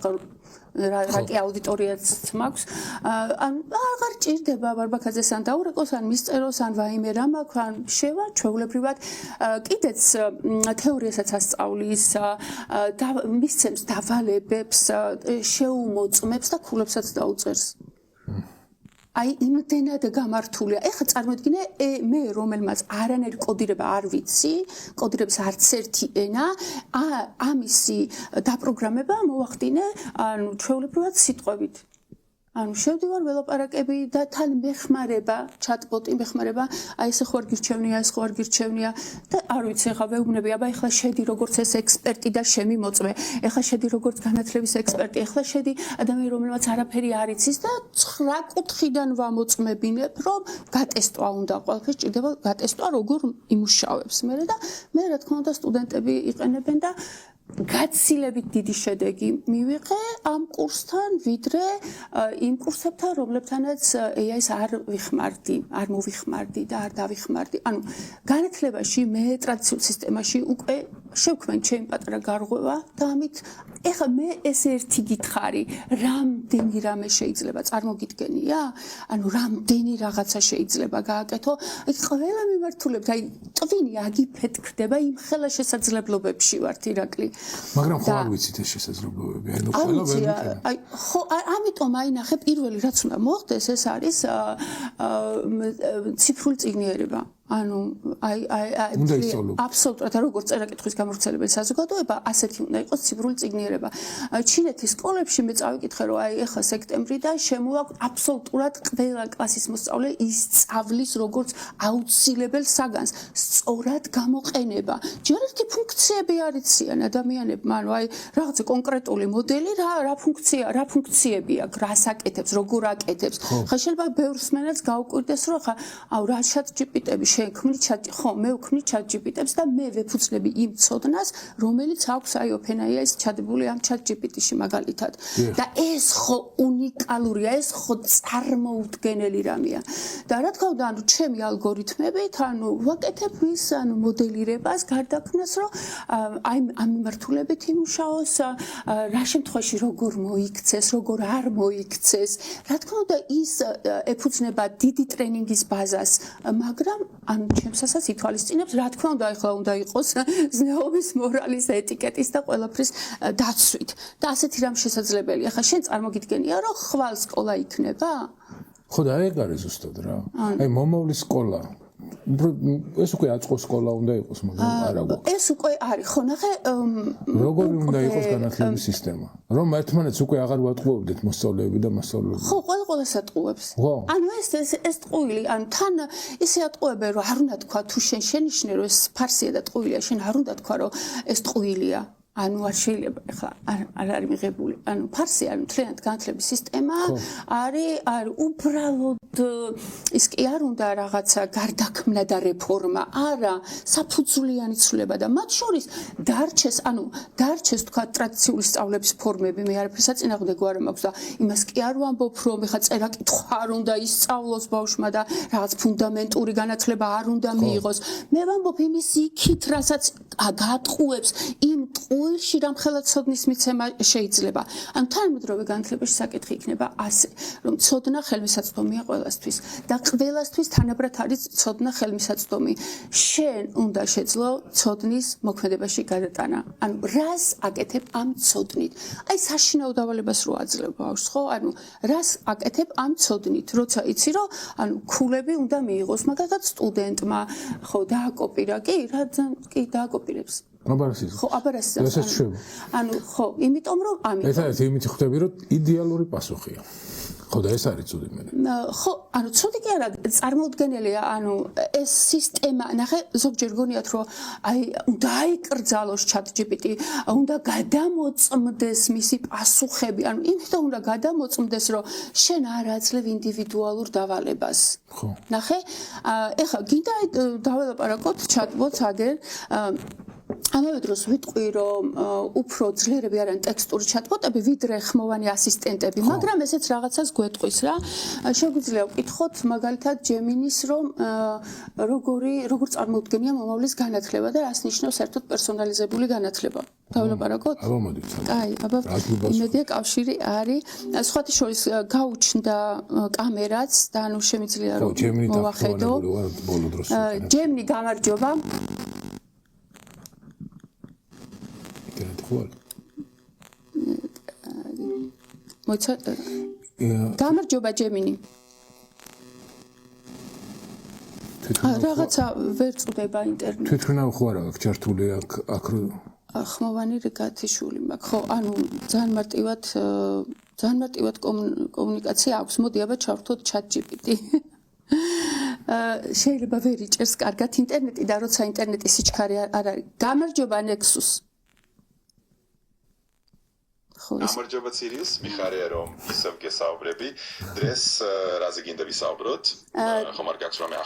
რაკი აუდიტორიაც მაქვს, ან აღარ ჭირდება ბარბაქაძეს ან დაურეკოს, ან მისწეროს, ან ვაიმე რა მაქვს, ან შევა ჩვეულებრივად კიდეც თეორიასაც ასწავლის, მისცემს დავალებებს, შეუმოწმებს და ქულებსაც დაუწერს. აი იმდენად გამართულია. ეხლა წარმოიდგინე მე რომელმაც არანაირი კოდირება არ ვიცი, კოდირების არც ერთი ენა, ამისი დაპროგრამება მოვახდინე, ანუ ჩვეულებრივად სიტყვებით. ანუ შევდივარ ველაპარაკები და თან მეხმარება, chatbot-ი მეხმარება, აი ეს ხო არ გირჩევნია, ეს ხო არ გირჩევნია და არ ვიცი ხა ვეუბნები, აბა ეხლა შედი როგორც ეს ექსპერტი და შემიმოწმე. ეხლა შედი როგორც განათლების ექსპერტი, ეხლა შედი ადამიანი რომელმაც არაფერი არ იცის და 9 კუთხიდან ვამოწმებინებ, რომ გატესტვა უნდა, ყველაფერს ჭირდება გატესტვა, როგორ იმუშავებს. მე რა თქმა უნდა სტუდენტები იყენებენ და გაცილებით დიდი შედეგი მივიღე ამ კურსთან, ვიდრე იმ კურსებთან, რომლებთანაც AI-ს არ მოვიხმარდი და არ დავიხმარდი. ანუ განათლებაში მე ტრადიციულ სისტემაში უკვე შევქმენ ჩემი პატარა გარღვევა და ამით ეხლა მე ეს ერთი გითხარი, რამდენი რამე შეიძლება წარმოგიდგენია? ანუ რამდენი რაღაცა შეიძლება გააკეთო? აი ყველა მიმართულებით, აი ტვინი აგიფეთქდება იმ ხელა შესაძლებლობებში ვართ ირაკლი. მაგრამ ხო არ ვიცით ეს შესაძლებლობები, ანუ ყველა ვერ ვიყენებ. აი ხო ამიტომ აი ნახე პირველი რაც უნდა მოხდეს ეს არის ციფრული წიგნიერება. ანუ აი აბსოლუტურად როგორც წერა-კითხვის გამავრცელებელი საზოგადოება ასეთი უნდა იყოს ციფრული წიგნიერება. ჩინეთის სკოლებში მე წავიკითხე რომ აი ეხლა სექტემბრიდან შემოვაქვს აბსოლუტურად ყველა კლასის მოსწავლე ისწავლის როგორც აუცილებელ საგანს სწორად გამოყენება. ჯერ ერთი ფუნქციები არ იციან ადამიანებმა, ანუ აი რაღაცა კონკრეტული მოდელი რა ფუნქციები აქვს, რას აკეთებს, როგორ აკეთებს. ხა შეიძლება ბევრს მენაც გაუკვირდეს რომ ხა რა ChatGPT-ები შექმნი ხო მე ვქმნი ChatGPT-ებს და მე ვეფუძნები იმ ცოდნას რომელიც აქვს აი OpenAI-ის ჩადებული ამ ChatGPT-ში მაგალითად და ეს ხო უნიკალურია ეს ხო წარმოუდგენელი რამეა და რა თქმა უნდა ანუ ჩემი ალგორითმებით ანუ ვაკეთებ ის ანუ მოდელირებას გარდაქმნას რომ აი ამ მიმართულებით იმუშაოს რა შემთხვევაში როგორ მოიქცეს როგორ არ მოიქცეს რა თქმა უნდა ის ეფუძნება დიდი ტრენინგის ბაზას მაგრამ ანუ ჩემსაც ითვალისწინებს, რა თქმა უნდა, ახლა უნდა იყოს ზნეობის, მორალის, ეტიკეტის და ყველაფრის დაცვით. და ასეთი რამ შესაძლებელია. ახლა შენ წარმოგიდგენია, რომ ხვალ სკოლა იქნება? ხო და ეგ არის ზუსტად რა. აი მომავლის სკოლა ეს უკვე აწყო სკოლა უნდა იყოს, მაგრამ არა გვაქვს. ეს უკვე არის, ხო, ნახე, როგორი უნდა იყოს განათლების სისტემა? რომ ერთმანეთს უკვე აღარ ვატყუებდეთ მოსწავლეები და მასწავლებლები. ხო, ყველას ატყუებს. ხო. ანუ ეს ტყუილი, ანუ თან ისე ატყუებენ, რომ არ უნდა თქვა თუ შენ შენიშნე, რომ ეს ფარსია და ტყუილია, შენ არ უნდა თქვა, რომ ეს ტყუილია. ანუ არ შეიძლება ახლა არ არის მიღებული. ანუ ფარსი ანუ მთლიანად განათლების სისტემა არის უბრალოდ ის კი არ უნდა რაღაცა გარდაქმნა და რეფორმა, არა, საფუძვლიანი ცვლილება და მათ შორის დარჩეს თქვა ტრადიციული სწავლების ფორმები, მე არაფერს აწინააღმდეგო არ მაქვს და იმას კი არ ვამბობ, რომ ეხლა წერა-კითხვა არ უნდა ისწავლოს ბავშვმა და რაღაც ფუნდამენტური განათლება არ უნდა მიიღოს. მე ვამბობ იმის იქით, რასაც გაატყუებს იმ ტყუილში რამხელა ცოდნის მიცემა შეიძლება. ანუ თანამედროვე განათლებაში საკითხი იქნება ასე, რომ ცოდნა ხელმისაწვდომია ყველასთვის და ყველასთვის თანაბრად არის ცოდნა ხელმისაწვდომი. შენ უნდა შეძლო ცოდნის მოქმედებაში გადატანა. ანუ რას აკეთებ ამ ცოდნით? აი საშინაო დავალებას რო აძლევ ბავშვს, ხო? ანუ რას აკეთებ ამ ცოდნით? როცა იცი, რომ ანუ ქულები უნდა მიიღოს, მაგალითად სტუდენტმა, ხო, დააკოპირა, კი დააკოპირებს. ხო, აბარასის. ანუ ხო, იმიტომ რომ ამიტომ. ეს არის იმით ხვდები, რომ იდეალური პასუხია. ხო და ეს არის ცუდი მე. ხო, ანუ ცუდი კი არა, წარმოუდგენელია, ანუ ეს სისტემა, ნახე, ზოგჯერ გონიათ, რომ აი უნდა აიკრძალოს ChatGPT, უნდა გადამოწმდეს მისი პასუხები, ანუ იმიტომ უნდა გადამოწმდეს, რომ შენ არ აძლევ ინდივიდუალურ დავალებას. ხო. ნახე, ეხლა გინდა დაველაპარაკოთ chatbot-ს აგერ ამავე დროს ვიტყვი, რომ უფრო ძლიერები არიან ტექსტური ჩატბოტები, ვიდრე ხმოვანი ასისტენტები, მაგრამ ესეც რაღაცას გვეტყვის რა. შეგვიძლია ვკითხოთ მაგალითად Gemini-ს, რომ როგორ წარმოუდგენია მომავლის განათლება და რას ნიშნავს საერთოდ პერსონალიზებული განათლება. დაველაპარაკოთ? აბა მოდი. აი, აბა იმედია კავშირი არის. სხვათა შორის გაუჩნდა კამერაც და ანუ შემიძლია რომ მოვახედო. Gemini გამარჯობა. მოიცა გამარჯობა Gemini. რაღაცა ვერ წვდება ინტერნეტი. თვითონ ხო არა აქ ჩართული აქ ხმოვანი რეგათიშვილი მაქვს. ხო, ანუ ძალიან მარტივად კომუნიკაცია აქვს. მოდი აბა ჩავთოთ ChatGPT. შეიძლება ვერ იჭერს კარგად ინტერნეტი და როცა ინტერნეტის სიჩქარე არ არის. გამარჯობა Nexus. გამარჯობა Sirius, მიხარია რომ ისევ გესაუბრები. დღეს რაზე გინდა ვისაუბროთ? ხომ არ გაქვს რამე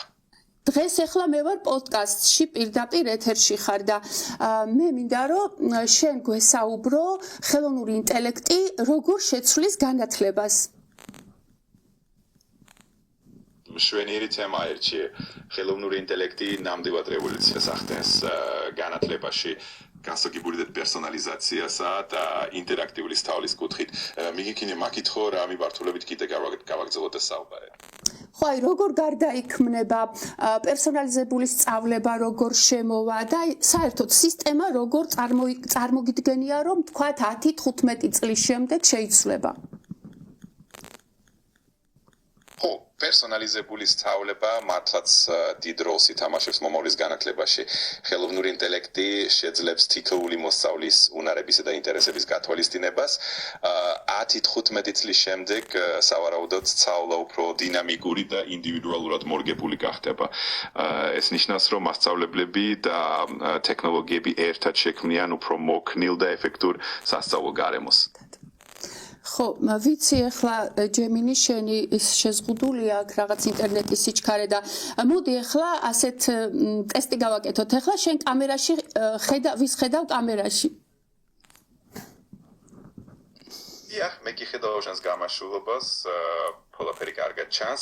დღეს ახლა მე ვარ პოდკასტში პირდაპირ ეთერში ხარ და მე მინდა რომ შენ გვესაუბრო ხელოვნური ინტელექტი როგორ შეცვლის განათლებას. მშვენიერი თემა ერთია. ხელოვნური ინტელექტი ნამდვილად რევოლუციას ახდენს განათლებაში. განსაკუთრებით პერსონალიზაციასა და ინტერაქტიული სწავლის კუთხით. მიგიქნია მაკითხო რა მიმართულებით კიდე გავაგრძელოთ ეს საუბარი. ხო, აი როგორ გარდაიქმნება პერსონალიზებული სწავლება, როგორ შემოვა და საერთოდ სისტემა როგორ წარმოგიდგენია, რომ თქვათ 10-15 წლის შემდეგ შეიცვლება. ხო, პერსონალიზებული სწავლება მართლაც დიდ როლს ითამაშებს მომავლის განათლებაში. ხელოვნური ინტელექტი შეძლებს თითოეული მოსწავლის უნარებისა და ინტერესების გათვალისწინებას. 10-15 წლის შემდეგ სავარაუდოდ სწავლა უფრო დინამიკური და ინდივიდუალურად მორგებული გახდება. ეს ნიშნავს, რომ მასწავლებლები და ტექნოლოგიები ერთად შექმნიან უფრო მოქნილ და ეფექტურ სასწავლო გარემოს. ხო, ვიცი ახლა Gemini შენი შეზღუდულია აქ რაღაც ინტერნეტის სიჩქარე და მოდი ახლა ასეთ ტესტი გავაკეთოთ. ახლა შენ კამერაში ვის ხედავ კამერაში? დიახ, მე გიხედავ შენს გამაშულობას, ყველაფერი კარგად ჩანს.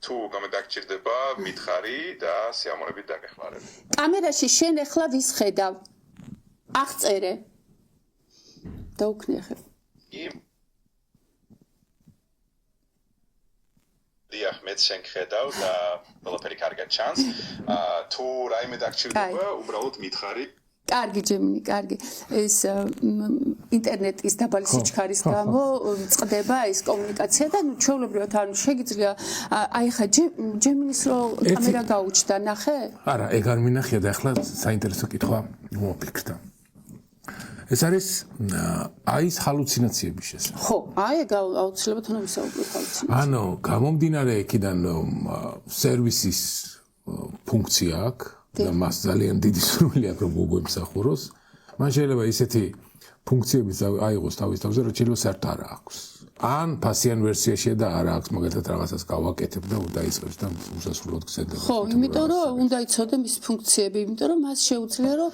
თუ გამედაგჭირდება, მითხარი და სიამოვნებით დაგეხმარებ. კამერაში შენ ახლა ვის ხედავ? აღწერე. დაუქნი ახლა. დიახ, მეც შენ ხედავ და ყველაფერი კარგად ჩანს. თუ რაიმე დაგჭირდება, უბრალოდ მითხარი კარგი ჯემინი, კარგი. ეს ინტერნეტის დაბალი სიჩქარის გამო წყდება ეს კომუნიკაცია და ჩვეულებრივად ანუ შეგიძლია აი ხა ჯემინის რო კამერა გაუჩნდა, ნახე? არა, ეგ არ მინახია და ახლა საინტერესო კითხვა მომფიქრდა. ეს არის აი ეს ჰალუცინაციების შესახებ. ხო, აი ეგ აუცილებლად უნდა ვისაუბროთ ჰალუცინაციაზე. ანუ გამომდინარე იქიდან სერვისის ფუნქცია აქვს და მას ძალიან დიდი სურვილი აქვს რომ მოგვემსახუროს. მან შეიძლება ისეთი ფუნქციები აიღოს თავის თავზე, რომ შეიძლება საერთოდ არ აქვს. ან ფასიან ვერსიაშია და არ აქვს, მაგალითად რაღაცას გავაკეთებ და დაიწყებს და უსასრულოდ გზადდება. ხო, იმიტომ რომ უნდა იცოდე მის ფუნქციები, იმიტომ რომ მას შეუძლია რომ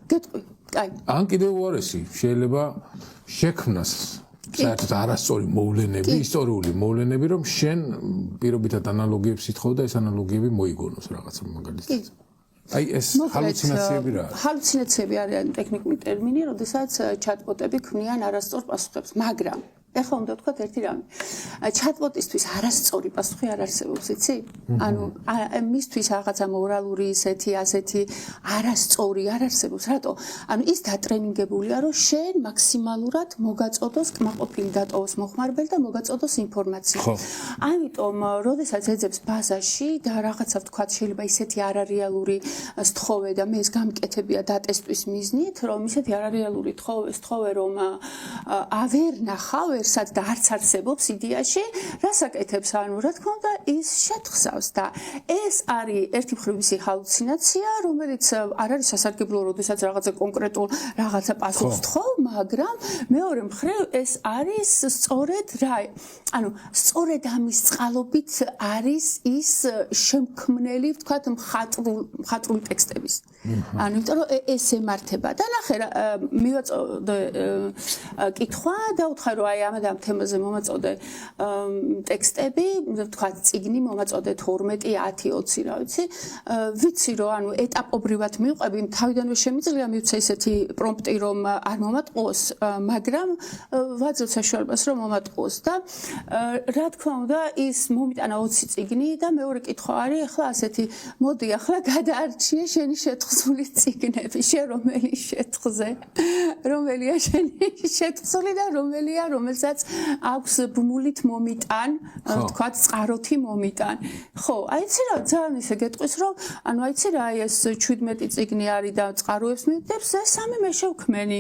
გეტყვი. აი. ან კიდევ უარესი, შეიძლება შექმნას საერთოდ არასწორი მოვლენები, ისტორიული მოვლენები, რომ შენ პირობითად ანალოგიებს ითხოვ და ეს ანალოგიები მოიგონოს რაღაცა მაგალითად. აი ეს ჰალუცინაციები რა არის? ჰალუცინაციები არიან ტექნიკური ტერმინი, როდესაც ჩატბოტები ქმნიან არასწორ პასუხებს, მაგრამ ეხლა უნდა ვთქვათ ერთი რამე. ჩატბოტისთვის არასწორი პასუხი არ არსებობს, იცი? ანუ მისთვის რაღაცა მორალური ისეთი, ასეთი არასწორი არ არსებობს. რატო? ანუ ის დატრენინგებულია, რომ შენ მაქსიმალურად მოგაწოდოს კმაყოფილი დატოვოს მოხმარებელი და მოგაწოდოს ინფორმაცია. ამიტომ, როდესაც ეძებს ბაზაში და რაღაცა ვთქვათ, შეიძლება ისეთი არარეალური სთხოვე და მე ეს გამკეთებია დატესტვის მიზნით, რომ ისეთი არარეალური სთხოვე, რომ ავერ ნახავ სად და არც არსებობს იდეაში, რას აკეთებს, ანუ რა თქმა უნდა, ის შეთხსავს და ეს არის ერთი მხრივ ისი ჰალუცინაცია, რომელიც არ არის სასარგებლო, როდესაც რაღაცა კონკრეტულ რაღაცა პასუხს თხოვ, მაგრამ მეორე მხრივ ეს არის სწორედ რა, ანუ სწორედ ამის წყალობით არის ის შემქმნელი, ვთქვათ, მხატვრული ტექსტების. ანუ იმიტომ რომ ეს ემართება და ნახე მივაწოდე კითხვა და ვთხარ რომ აი ამ თემაზე მომაწოდე ტექსტები, ვთქვათ, წიგნი მომაწოდე 12, 10, 20, რა ვიცი. ვიცი რომ ანუ ეტაპობრივად მივყვები, თავიდანვე შემიძლია მივცე ისეთი პრომპტი, რომ არ მომატყუოს, მაგრამ ვაძლევ საშუალებას რომ მომატყუოს და რა თქმა უნდა, ის მომიტანა 20 წიგნი და მეორე კითხვა არის, ახლა ასეთი, მოდი ახლა გადაარჩიე შენი შეთხზული წიგნები, შენ რომელი შეთხზე, რომელია შენი შეთხზული და რომელია რომელსაც აქვს ბმულით მომიტან, ვთქვათ, წყაროთი მომიტან. ხო, აიცი რა, ძალიან ისე გეტყვის, რომ ანუ აიცი რა, აი ეს 17 წიგნი არის და წყაროებს მივდებს, ეს სამი მე შევქმენი.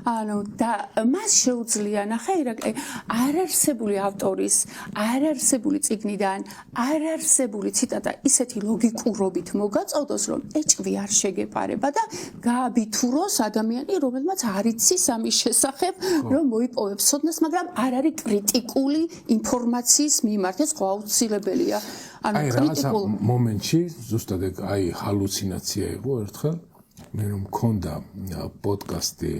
ანუ და მას შეუძლია, ნახე, ირაკლი, არარსებული ავტორის, არარსებული წიგნიდან, არარსებული ციტატა ისეთი ლოგიკურობით მოგაწოდოს, რომ ეჭვი არ შეგეპარება და გააბითუროს ადამიანი, რომელმაც არ იცის ამის შესახებ, რომ მოიპოვებს ცოდნას, მაგრამ არ არის კრიტიკული ინფორმაციის მიმართ, ეს ხო აუცილებელია. ანუ კრიტიკულ მომენტში ზუსტად აი ჰალუცინაცია იყო ერთხელ, მე რომ მქონდა პოდკასტი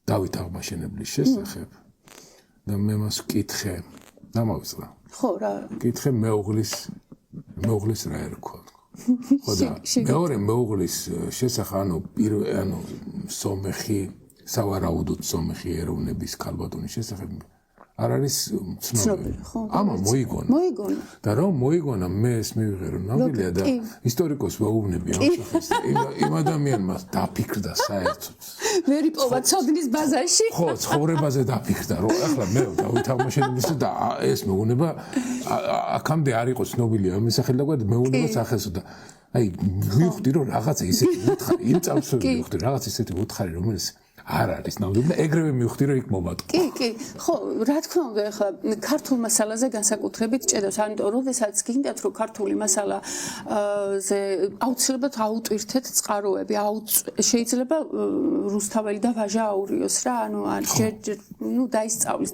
დავით აღმაშენებლის შესახებ და მე მას ვკითხე, დამავიწყდა. ხო, რა. ვკითხე მეუღლის რა ერქვა. ხო და მეორე მეუღლის შესახებ, ანუ სომეხი სავარაუდოდ სომეხი ეროვნების ქალბატონის შესახებ არ არის ცნობილი. ამა მოიგონა. და რომ მოიგონა, მე ეს მივიღე რომ ნამდვილია და ისტორიკოს ვაუბნები ამ სახეს. იმ ადამიანმა დაფიქრდა საერთოდ. ვერ იპოვა ცოდნის ბაზაში. ხო, ცხოვრებაზე დაფიქრდა, რომ ახლა მე დავით აღმაშენებლის და ეს მეუნება აქამდე არ იყო ცნობილი ამ სახელ და მეუნებას ახესო და აი მივხვდი რომ რაღაცა ისეთი უთხარი, იმ წამს მივხვდი რაღაც ისეთი უთხარი, რომელიც არ არის ნამდვილად ეგრევე მივხვდი რომ იქ მომატყო. კი, ხო, რა თქმა უნდა, ახლა ქართულ მასალაზე განსაკუთრებით ჭედავს, ამიტომ როდესაც გინდათ რომ ქართული მასალაზე აუცილებლად აუტვირთეთ წყაროები, შეიძლება რუსთაველი და ვაჟა აურიოს რა, ანუ დაისწავლის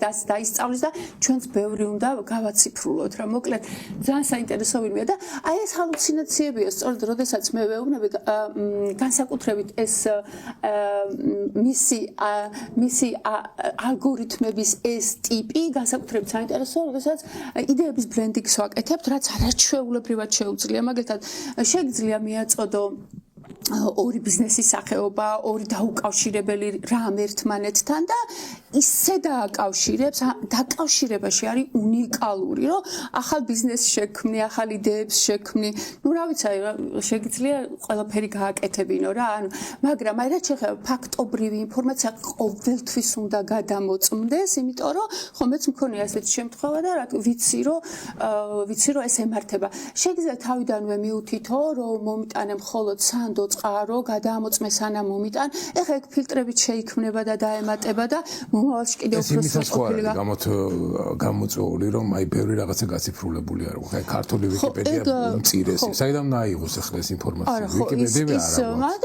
და ჩვენც ბევრი უნდა გავაციფრულოთ რა. მოკლედ, ძალიან საინტერესო ვინმეა და აი ეს ჰალუცინაციებია, სწორედ როდესაც მე ვეუბნები განსაკუთრებით ეს მისი ალგორითმების ეს ტიპი განსაკუთრებით საინტერესოა, როდესაც იდეების ბრენდინგს ვაკეთებთ, რაც არაჩვეულებრივად შეუძლია. მაგალითად, შეგიძლია მიაწოდო ორი ბიზნესის სახეობა, ორი დაუკავშირებელი რამ ერთმანეთთან და ისე დააკავშირებს, დაკავშირებაში არის უნიკალური, რომ ახალ ბიზნესს შექმნი, ახალ იდეებს შექმნი. ნუ რა ვიცი, შეგიძლია ყველაფერი გააკეთებინო რა, მაგრამ აი რაც შეხება ფაქტობრივი ინფორმაცია ყოველთვის უნდა გადამოწმდეს, იმიტომ რომ ხომეც მქონია ესეთი შემთხვევა და ვიცი რომ ეს ემართება. შეგიძლია თავიდანვე მიუთითო, რომ მომიტანე მხოლოდ სანდო წყარო, გადაამოწმე სანამ მომიტან. ეხლა ეგ ფილტრებით შეიქმნება და დაემატება და მომავალში კიდევ უფრო სოციალური გამოწვეული, რომ აი ბევრი რაღაცა გაციფრულებული არ ვიყო. აი ქართული ვიკიპედია უმწირესი. საიდან დაიღოს ახლა ეს ინფორმაცია? ვიკიპედია არა.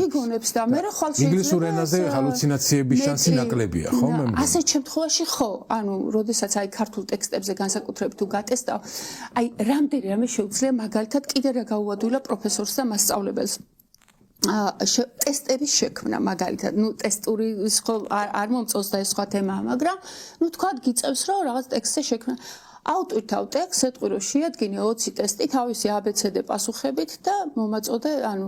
იგონებს და მე ხვალ შეიძლება ინგლისურ ენაზე ჰალუცინაციების შანსი ნაკლებია, ხო მე მგონი? ასეთ შემთხვევაში ხო, ანუ როდესაც აი ქართულ ტექსტებზე განსაკუთრებით თუ გატესტავ, აი რამდენიმე შეუძლია მაგალითად კიდე რა გაუადვილა პროფესორს და მასწავლებელს. ტესტების შექმნა მაგალითად, ნუ ტესტური ხო არ მომწონს და ეს სხვა თემაა, მაგრამ ნუ თქვა გიწევს რომ რაღაც ტექსტზე შექმნა. ავტვირთავ ტექსტს, ეტყვი რომ შეადგინე 20 ტესტი თავისი ABCD პასუხებით და მომაწოდე, ანუ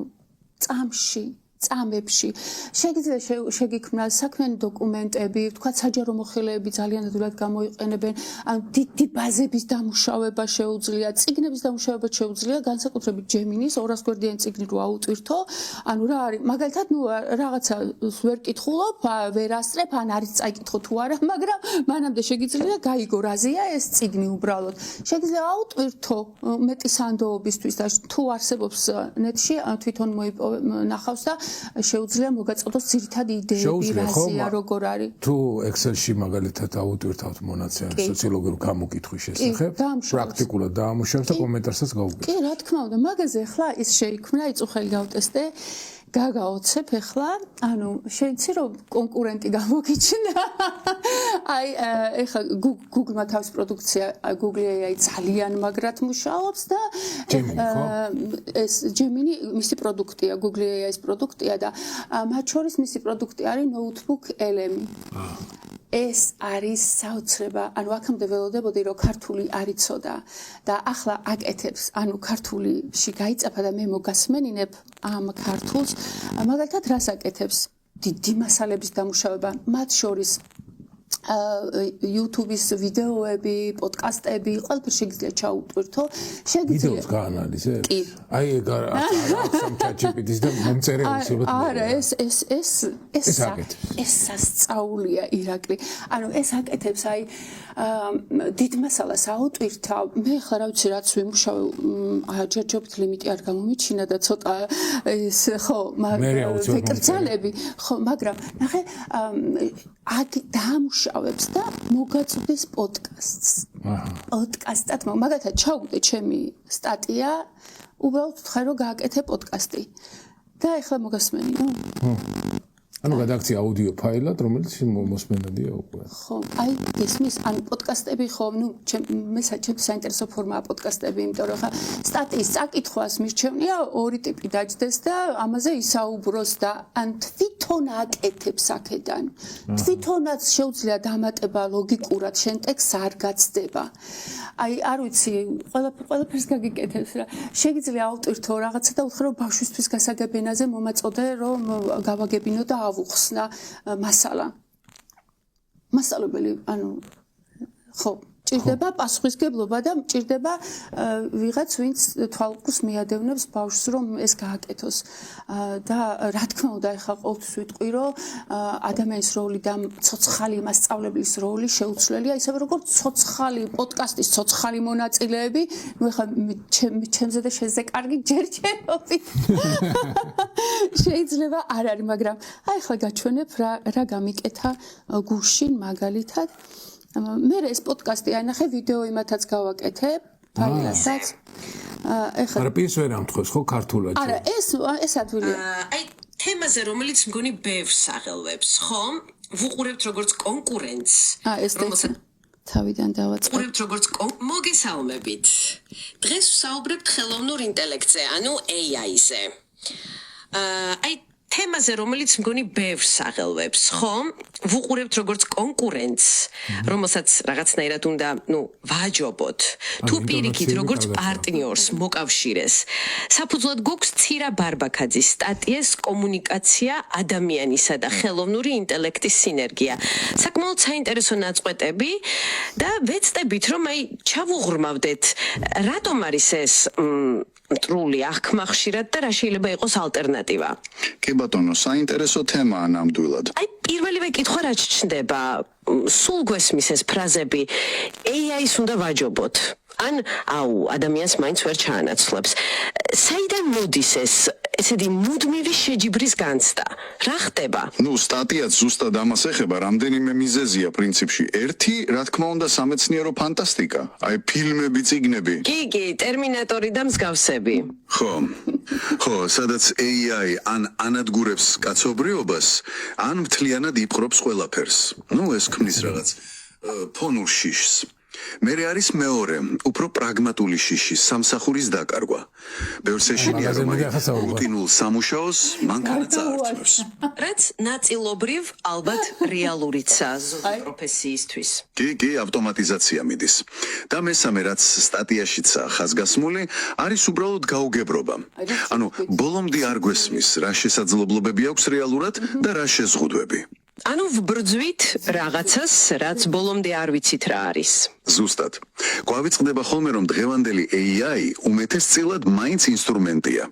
წამებში შეგიძლია შეგიქმნა საქმიანი დოკუმენტები, თქვა საჯარო მოხელეები ძალიან ადვილად გამოიყენებენ, ან დიდი ბაზების დამუშავება შეუძლია, წიგნების დამუშავება შეუძლია, განსაკუთრებით Gemini-ს 200 გვერდიანი წიგნი რო აუტვირთო, ანუ რა არის, მაგალითად, ნუ რაღაცა ვერ კითხულობ, ვერ ასწრებ, ან არის წაიკითხო თუ არა, მაგრამ მანამდე შეგიძლია გაიგო რაზეა ეს წიგნი უბრალოდ. შეგიძლია აუტვირთო მეტი სანდოობისთვის და თუ არსებობს ნეტში, თვითონ მოინახავს და შეუძლია მოგაწოდოს ძირითადი იდეები რაზეა როგორ არის. თუ Excel-ში მაგალითად აუტვირთავთ მონაცემს სოციოლოგიურ გამოკითხვის შესახებ, პრაქტიკულად დაამუშავებ და კომენტარსაც გაუგებ. კი, რა თქმა უნდა, მაგაზე ახლა ის შეიქმნა, იწუხელი გავტესტე, გაგაოცებ ახლა, ანუ შეიძლება რომ კონკურენტი გამოგიჩნდა. აი, ახლა Google-მა თავის პროდუქცია, Google AI ძალიან მაგრად მუშაობს და ეს Gemini მისი პროდუქტია, Google AI-ის პროდუქტია და მათ შორის მისი პროდუქტი არის Notebook LM. ეს არის საოცრება, ანუ აქამდე ველოდებოდი რომ ქართული არ იცოდა და ახლა აკეთებს, ანუ ქართულში გაიწაფა და მე მოგასმენინებ ამ ქართულს, მაგალითად რას აკეთებს? დიდი მასალების დამუშავება, მათ შორის YouTube-ის ვიდეოები, პოდკასტები, ყველაფერი შეგიძლია ჩაუტვირთო. ვიდეოს გაანალიზებ? აი ეგ ახსამ ChatGPT-ს და მომწერეებს ებად. არა, ეს სასწაულია ირაკლი. ანუ ეს აკეთებს აი დიდ მასალას აუტვირთავ. მე ხლა რა ვიცი რაც ვიმუშავე, ჯერჯერობით ლიმიტი არ გამომიჩინა და ცოტა ეს ხო, ვიკრძალები, ხო, მაგრამ ნახე დაამუშავებს და მოგაწვდის პოდკასტს. პოდკასტად მაგალითად ჩავუგდე ჩემი სტატია, უბრალოდ ვთხარ რომ გააკეთე პოდკასტი. და ახლა მოგასმენინო. ანუ გადააქცია აუდიო ფაილად, რომელიც მოსმენადია უკვე. ხო, აი გესმის, ანუ პოდკასტები ხო, ნუ მე საინტერესო ფორმაა პოდკასტები, იმიტომ რომ ხა სტატიის წაკითხვას მირჩევნია ორი ტიპი დაჯდეს და ამაზე ისაუბროს და ან თვითონ აკეთებს აქედან. თვითონაც შეუძლია დამატება ლოგიკურად, შენ ტექსტს არ გაცდება. აი, არ ვიცი, ყველაფერს გაგიკეთებს რა. შეგიძლია ავტვირთო რაღაცა და უთხრა რომ ბავშვისთვის გასაგებენაზე მომაწოდე რომ გავაგებინო და ავუხსნა მასალა. მასალებელი, ანუ ხო, ჭირდება პასუხისგებლობა და ჭირდება ვიღაც ვინც თვალყურს მიადევნებს ბავშვს რომ ეს გააკეთოს. და რა თქმა უნდა, ეხლა ყოველთვის ვიტყვი რომ ადამიანის როლი და ცოცხალი მასწავლებლის როლი შეუცვლელია, ისევე როგორც ცოცხალი პოდკასტის ცოცხალი მონაწილეები, ნუ ეხლა ჩემზე და შენზე კარგი ჯერჯერობით. შეიძლება არ არის, მაგრამ აი ეხლა გაჩვენებ რა გამიკეთა გუშინ მაგალითად. მე ეს პოდკასტი აინახე ვიდეო იმათაც გავაკეთებ, ფაილასაც. ეხლა არა პირს ვერ ამთხოვს ხო ქართულად? არა, ეს ადვილია. აი თემაზე რომელიც მგონი ბევრს აღელვებს, ხო? ვუყურებთ როგორც კონკურენტს. ეს თავიდან დავაწყებ. ვუყურებთ როგორც მოგესალმებით. დღეს ვსაუბრებთ ხელოვნურ ინტელექტზე, ანუ AI-ზე. აი თემაზე, რომელიც მგონი ბევრს აღელვებს, ხო? ვუყურებთ როგორც კონკურენტს, რომელსაც რაღაცნაირად უნდა, ვაჯობოთ. თუ პირიქით როგორც პარტნიორს მოკავშირეს. საფუძვლად გვაქვს ცირა ბარბაქაძის სტატიეს კომუნიკაცია ადამიანისა და ხელოვნური ინტელექტის სინერგია. საკმაოდ საინტერესო ნაწყვეტები და ვეცდებით, რომ ჩავუღრმავდეთ, რატომ არის ეს მტრული აღქმა ხშირად და რა შეიძლება იყოს ალტერნატივა. კი ბატონო, საინტერესო თემაა ნამდვილად. პირველივე კითხვა რაც ჩნდება, სულ გვესმის ეს ფრაზები, AI-ს უნდა ვაჯობოთ. ან ადამიანს მაინც ვერ ჩაანაცვლებს. საიდან მოდის ესეთი მუდმივი შეჯიბრის განცდა? რა ხდება? სტატიაც ზუსტად ამას ეხება, რამდენიმე მიზეზია პრინციპში. ერთი, რა თქმა უნდა, სამეცნიერო ფანტასტიკა. ფილმები, წიგნები. კი, ტერმინატორი და მსგავსები. ხო, სადაც AI ან ანადგურებს კაცობრიობას, ან მთლიანად იპყრობს ყველაფერს. ეს ქმნის რაღაც ფონურ შიშს. მერე არის მეორე, უფრო პრაგმატული შიში, სამსახურის დაკარგვა. ბევრს ეშინია, რომ რუტინულ სამუშაოს მანქანა წაართმევს. რაც ნაწილობრივ ალბათ რეალურიცაა ზოგი პროფესიისთვის. კი, ავტომატიზაცია მიდის. და მესამე, რაც სტატიაშიცაა ხაზგასმული, არის უბრალოდ გაუგებრობა. ბოლომდე არ გვესმის, რა შესაძლებლობები აქვს რეალურად და რა შეზღუდვები. ვბრძვით რაღაცას, რაც ბოლომდე არ ვიცით რა არის. ზუსტად. გვავიწყდება ხოლმე, რომ დღევანდელი AI უმეტესწილად მაინც ინსტრუმენტია.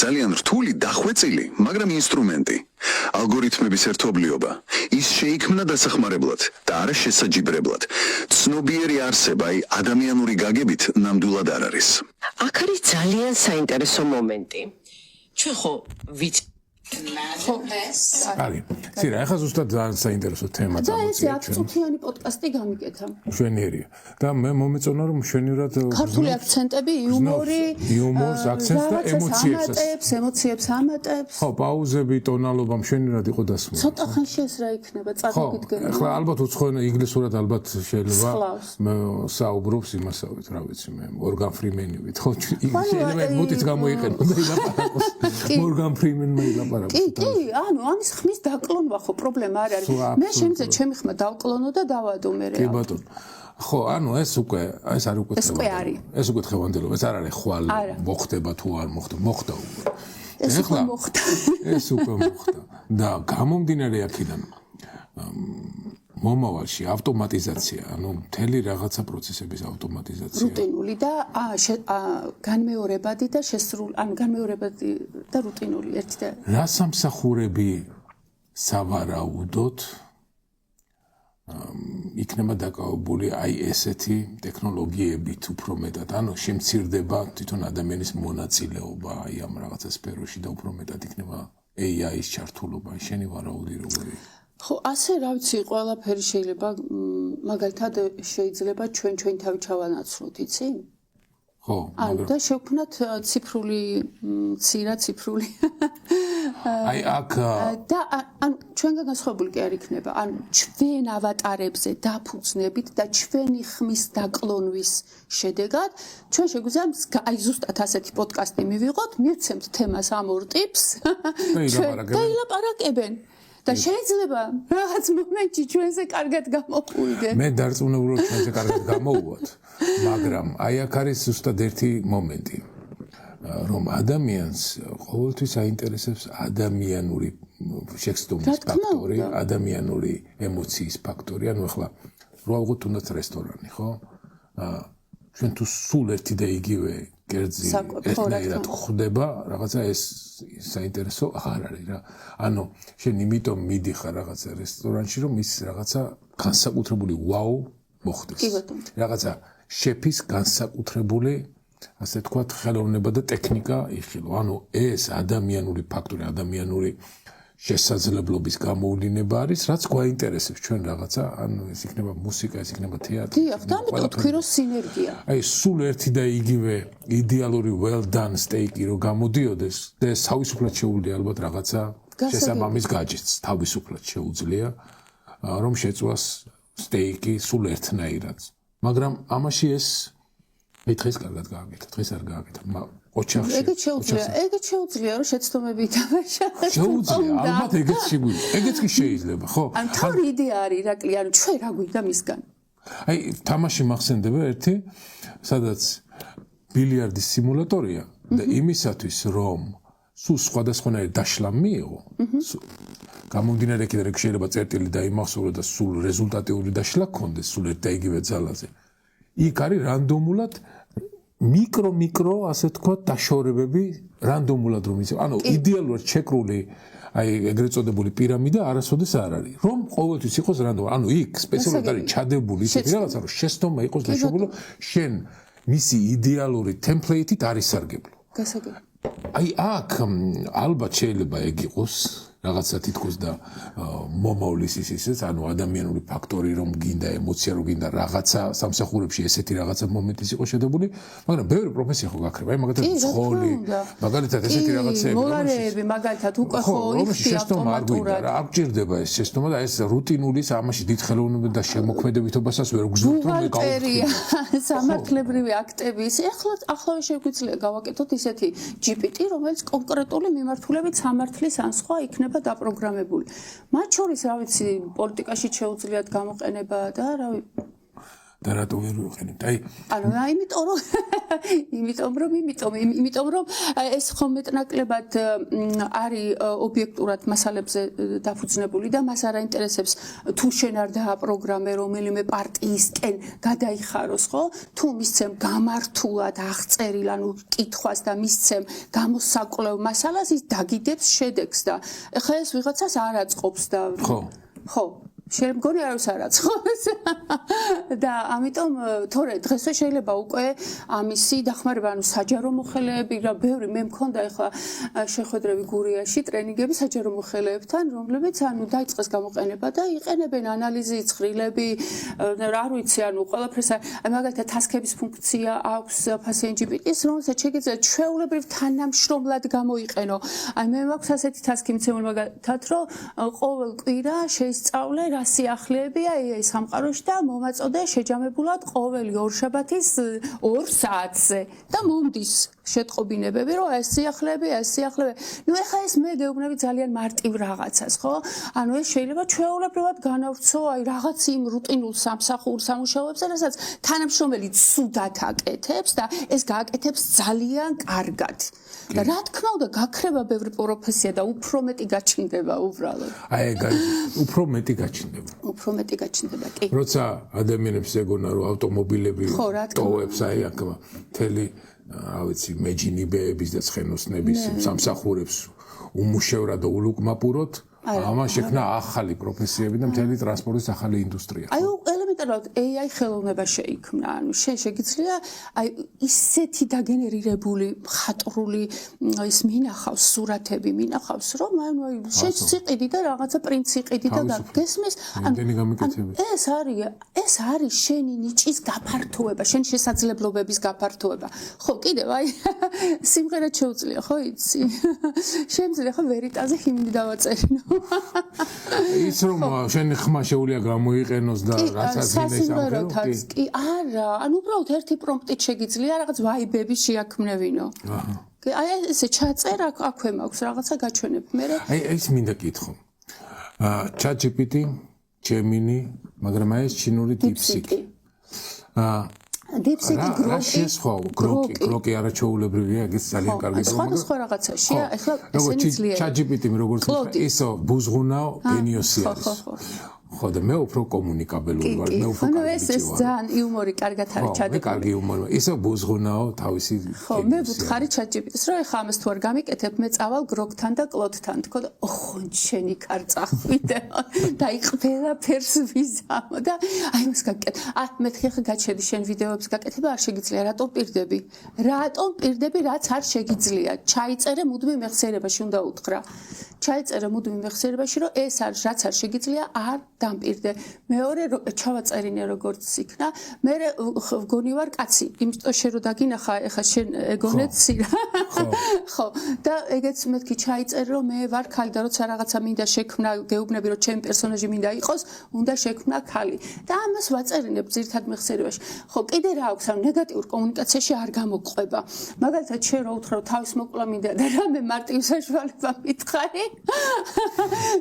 ძალიან რთული, დახვეწილი, მაგრამ ინსტრუმენტი. ალგორითმების ერთობლიობა. ის შეიქმნა დასახმარებლად და არა შესაჯიბრებლად. ცნობიერი არსება, ადამიანური გაგებით ნამდვილად არ არის. აქ არის ძალიან საინტერესო მომენტი. ჩვენ ხო ვიცით არის. ცირა, ახლა ზუსტად ძალიან საინტერესო თემა წამოწია. და ეს 10 წუთიანი პოდკასტი გამიკეთა. მშვენიერია. და მე მომეწონა რომ მშვენივრად ქართული აქცენტები, იუმორს, აქცენტს და ემოციებს ამატებს. ხო, პაუზები, ტონალობა მშვენივრად იყო დასმული. ცოტა ხანში ეს რა იქნება, წარმოგიდგენია. ახლა ალბათ უცხოენ ინგლისურად ალბათ შეიძლება საუბრობს იმასავით, რა ვიცი მე, მორგან ფრიმენივით, ხო? შეიძლება მუტიც გამოიყენო და ილაპარაკოს. მორგან ფრიმენმა ილაპარაკოს. კი, ამის ხმის დაკლონვა ხო პრობლემა არ არის. მე შემიძლია ჩემი ხმა დავკლონო და დავადო მე. კი ბატონო. ხო, ეს უკვე ეს არ უკვე ეს უკვე თხევანდელობა, ეს არ არის ხვალ მოხდება თუ არ მოხდა უკვე. ეს უკვე მოხდა. ეს უკვე მოხდა. და გამომდინარე აქედან მომავალში ავტომატიზაცია, მთელი რაღაცა პროცესების ავტომატიზაცია. რუტინული და განმეორებადი და განმეორებადი და რუტინული ერთი და რა სამსახურები სავარაუდოდ იქნება დაკავებული ესეთი ტექნოლოგიებით უფრო მეტად. შემცირდება თვითონ ადამიანის მონაწილეობა ამ რაღაცა სფეროში და უფრო მეტად იქნება AI-ის ჩართულობა. შენი ვარაუდი როგორია? ხო, ასე რა ვიცი, ყველაფერი შეიძლება მაგალითად შეიძლება ჩვენ თავი ჩავანაცვლოთ, იცი? ხო, და შევქმნათ ციფრული აქ და ჩვენგან განსხვავებული კი არ იქნება. ჩვენ ავატარებზე დაფუძნებით და ჩვენი ხმის დაკლონვის შედეგად ჩვენ შეგვიძლია ზუსტად ასეთი პოდკასტი მივიღოთ, მივცემთ თემას ამ ორ ტიპს და ილაპარაკებენ. და შეიძლება რაღაც მომენტში ჩვენზე კარგად გამოვიდეთ. მე დარწმუნებული ვარ ჩვენზე კარგად გამოვუვათ, მაგრამ აქ არის ზუსტად ერთი მომენტი, რომ ადამიანს ყოველთვის აინტერესებს ადამიანური შეცდომის ფაქტორი, ადამიანური ემოციის ფაქტორი. ახლა რა ვიღოთ თუნდაც რესტორანი, ხო? ჩვენ თუ სულ ერთი და იგივე კერძი ერთნაირად ხვდება, რაღაცა ეს საინტერესო აღარ არის რა. შენ იმიტომ მიდიხარ რაღაცა რესტორანში, რომ ის რაღაცა განსაკუთრებული ვაუ მოხდეს. რაღაცა შეფის განსაკუთრებული, ასე თქვა, ხელოვნება და ტექნიკა იხილო. ეს ადამიანური ფაქტორი, ადამიანური შესაძლებლობის გამოვლინება არის, რაც გვაინტერესებს ჩვენ რაღაცა, ეს იქნება მუსიკა, ეს იქნება თეატრი. დიახ, და ამიტომ თქვი რომ სინერგია. სულ ერთი და იგივე იდეალური well done steak-ი რო გამოდიოდეს, და ეს თავისუფლად შეუძლია ალბათ რაღაცა შესაბამის გაჯეთს, თავისუფლად შეუძლია, რომ შეწვას steak-ი სულ ერთნაირად. მაგრამ ამაში ეს დღეს კარგად გააკეთა, დღეს არ გააკეთა. ოჩახში. ეგეც შეუძლია რომ შეცდომები ითამაშა. შეუძლია, ალბათ ეგეც შეგვიძლია. ეგეც კი შეიძლება, ხო? ან თავი იდეა არის ირაკლი, ანუ ჩვენ რა გვინდა მისგან? აი, თამაში მახსენდება ერთი, სადაც ბილიარდის სიმულატორია და იმისათვის რომ სულ სხვადასხვანაირი დაშლა მიიღო, გამომდინარე იქიდან რომ შეიძლება წერტილი დაიმახსოვრა და სულ რეზულტატიური დაშლა გქონდეს სულ ერთ და იგივე ძალაზე. იქ არის რანდომულად მიკრო ასე თქვა დაშორებები რანდომულად რომ იცი. ანუ იდეალურად ჩეკრული აი ეგრეთ წოდებული პირამიდა არასოდეს არ არის. რომ ყოველთვის იყოს რანდომულად. ანუ იქ სპეციალურად არის ჩადებული ისეთი რაღაცა რომ შეცდომა იყოს დაშვებული შენ მისი იდეალური ტემპლეიტით არის სარგებლო. გასაგები. აი აქ ალბათ შეიძლება ეგ იყოს რაღაცა თითქოს და მომავლის ისიც, ანუ ადამიანური ფაქტორი რომ გინდა, ემოცია რომ გინდა, რაღაცა სამსახურებში ესეთი რაღაცა მომენტის იყო შედებული, მაგრამ ბევრი პროფესია ხო გაქრება, აი მაგალითად ცხოველი, მაგალითად ესეთი რაღაცები, მოლარეები, მაგალითად უკვე ხო იხდი ავტომატურად. არ გჭირდება ეს შეცდომა და ეს რუტინული ამაში დიდ ხელოვნებასა და შემოქმედებითობასაც ვერ გძნობთ რომ მეგავხდით. სამართლებრივი აქტების, ახლავე შეგვიძლია გავაკეთოთ ისეთი GPT, რომელიც კონკრეტული მიმართულებით სამართლის ან სხვა იქნება დაპროგრამებული. მათ შორის, რა ვიცი, პოლიტიკაში შეუძლიათ გამოყენება და რა ვიცი და რატო ვერ ვიყენებთ? აი, იმიტომ რომ ეს ხომ მეტნაკლებად არის ობიექტურად მასალებზე დაფუძნებული და მას არ აინტერესებს თუ შენ არ დააპროგრამე რომელიმე პარტიისკენ გადაიხაროს, ხო? თუ მისცემ გამართულად აღწერილ, ანუ კითხვას და მისცემ გამოსაკვლევ მასალას, ის დაგიდებს შედეგს და ეხლა ეს ვიღაცას არ აწყობს და ხო შენ მგონი არის არ აწყობს და ამიტომ თორე დღესვე შეიძლება უკვე ამისი დახმარება, ანუ საჯარო მოხელეები რა ბევრი მე მქონდა ეხლა შეხვედრები გურიაში ტრენინგები საჯარო მოხელეებთან, რომლებიც ანუ დაიწყეს გამოყენება და იყენებენ ანალიზი, ცხრილები, არ ვიცი, ანუ ყველაფერს აი მაგალითად ტასკების ფუნქცია აქვს Patient GPT-ს, რომელსაც შეგიძლია ჩვეულებრივ თანამშრომლად გამოიყენო. აი მე მაქვს ასეთი ტასკი მიცემული მაგალითად, რომ ყოველ კვირა შეისწავლე სიახლეებია AI სამყაროში და მომაწოდე შეჯამებულად ყოველი ორშაბათის 2 საათზე და მომდის შეტყობინებები, რომ ეს სიახლეები. ნუ ეხლა ეს მე გეუბნები ძალიან მარტივ რაღაცას, ხო? ანუ ეს შეიძლება ჩვეულებრივად განავრცო აი რაღაც იმ რუტინულ სამსახურ სამუშაოებზე, რასაც თანამშრომელი ცუდად აკეთებს და ეს გააკეთებს ძალიან კარგად. და რა თქმა უნდა, გაქრება ბევრი პროფესია და უფრო მეტი გაჩნდება უბრალოდ. აი ეგ უფრო მეტი გაჩნდება. უფრო მეტი გაჩნდება, კი. როცა ადამიანებს ეგონა რომ ავტომობილები ტოვებს აი აქ მთელი რა ვიცი მეჯინიბეების და ცხენოსნების სამსახურებს უმუშევრად და ულუკმაპუროთ, ამან შექმნა ახალი პროფესიები და მთელი ტრანსპორტის ახალი ინდუსტრია. აი ელემენტარულად AI ხელოვნება შეიქმნა, ანუ შენ შეგიძლია აი ისეთი დაგენერირებული ხატრული ის მინახავს სურათები მინახავს, რომ ანუ აი შენ სიყიდი და რაღაცა პრინცი ყიდი და გესმის, ეს არის შენი ნიჭის გაფართოება, შენ შესაძლებლობების გაფართოება. ხო, კიდევ აი სიმღერა შეუძლია, ხო იცი? შემიძლია ხო ვერიტაზე ჰიმნი დავაწერინო. ის რომ შენი ხმა შეუძლია გამოიყენოს და რასაც სასიმღეროთაც კი არა, ანუ უბრალოდ ერთი პრომპტით შეგიძლია რაღაც ვაიბები შეაქმნევინო. კი, აი ესე ჩაწერ აქვე მაქვს რაღაცა გაჩვენებ მე. აი ეს მინდა კითხო. ChatGPT, Gemini, მაგრამ აი ეს ჩინური DeepSeek. DeepSeek გროკი არაჩვეულებრივია, ეს ძალიან კარგი პროგრამა. სხვა რაღაცაშია, ეხლა ესენი ძლიერი. ChatGPT როგორც ისო ბუზღუნაო გენიოსი არის. ხო და მე უფრო კომუნიკაბელური ვარ, მე უფრო კარგი ვარ. ეს ძალიან იუმორი კარგად არის ChatGPT. მე კარგი იუმორი. ისო ბუზღუნაო თავისი. ხო, მე ვუთხარი ChatGPT-ს, რომ ეხლა ამას თუ არ გამიკეთებ, მე წავალ გროკთან და კლოდთან, თქო და ოხონ შენი კარწახვიდე. და იყფელა ფერს ვიზამო და აი მას გაკეთე. მეთქი ხა გაჩედი შენ ვიდეოებს გაკეთება არ შეგიძლია, რატომ პირდები? რაც არ შეგიძლია. ჩაიწერე მუდმივ მეხსიერებაში უნდა უთხრა. ჩაიწერე მუდმივ მეხსიერებაში, რომ ეს არის რაც არ შეგიძლია, არ დამპირდე. მეორე ჩავაწერინე როგორც იქნა. მე გონი ვარ კაცი. იმიტომ შენ რო დაგინახა, ეხა შენ ეგონეცი რა. ხო. და ეგეც მეთქი ჩაიწერ რომ მე ვარ ქალი და როცა რაღაცა მინდა შექმნა, გეუბნები რომ ჩემი პერსონაჟი მინდა იყოს, უნდა შექმნა ქალი. და ამას ვაწერინებ ძირითად მეხსიერებაში. ხო, კიდე რა აქვს, ანუ ნეგატიურ კომუნიკაციაში არ გამოგყვება. მაგალითად შენ რო უთხრა თავის მოკლა მინდა და რამე მარტივ საშუალება მითხარი.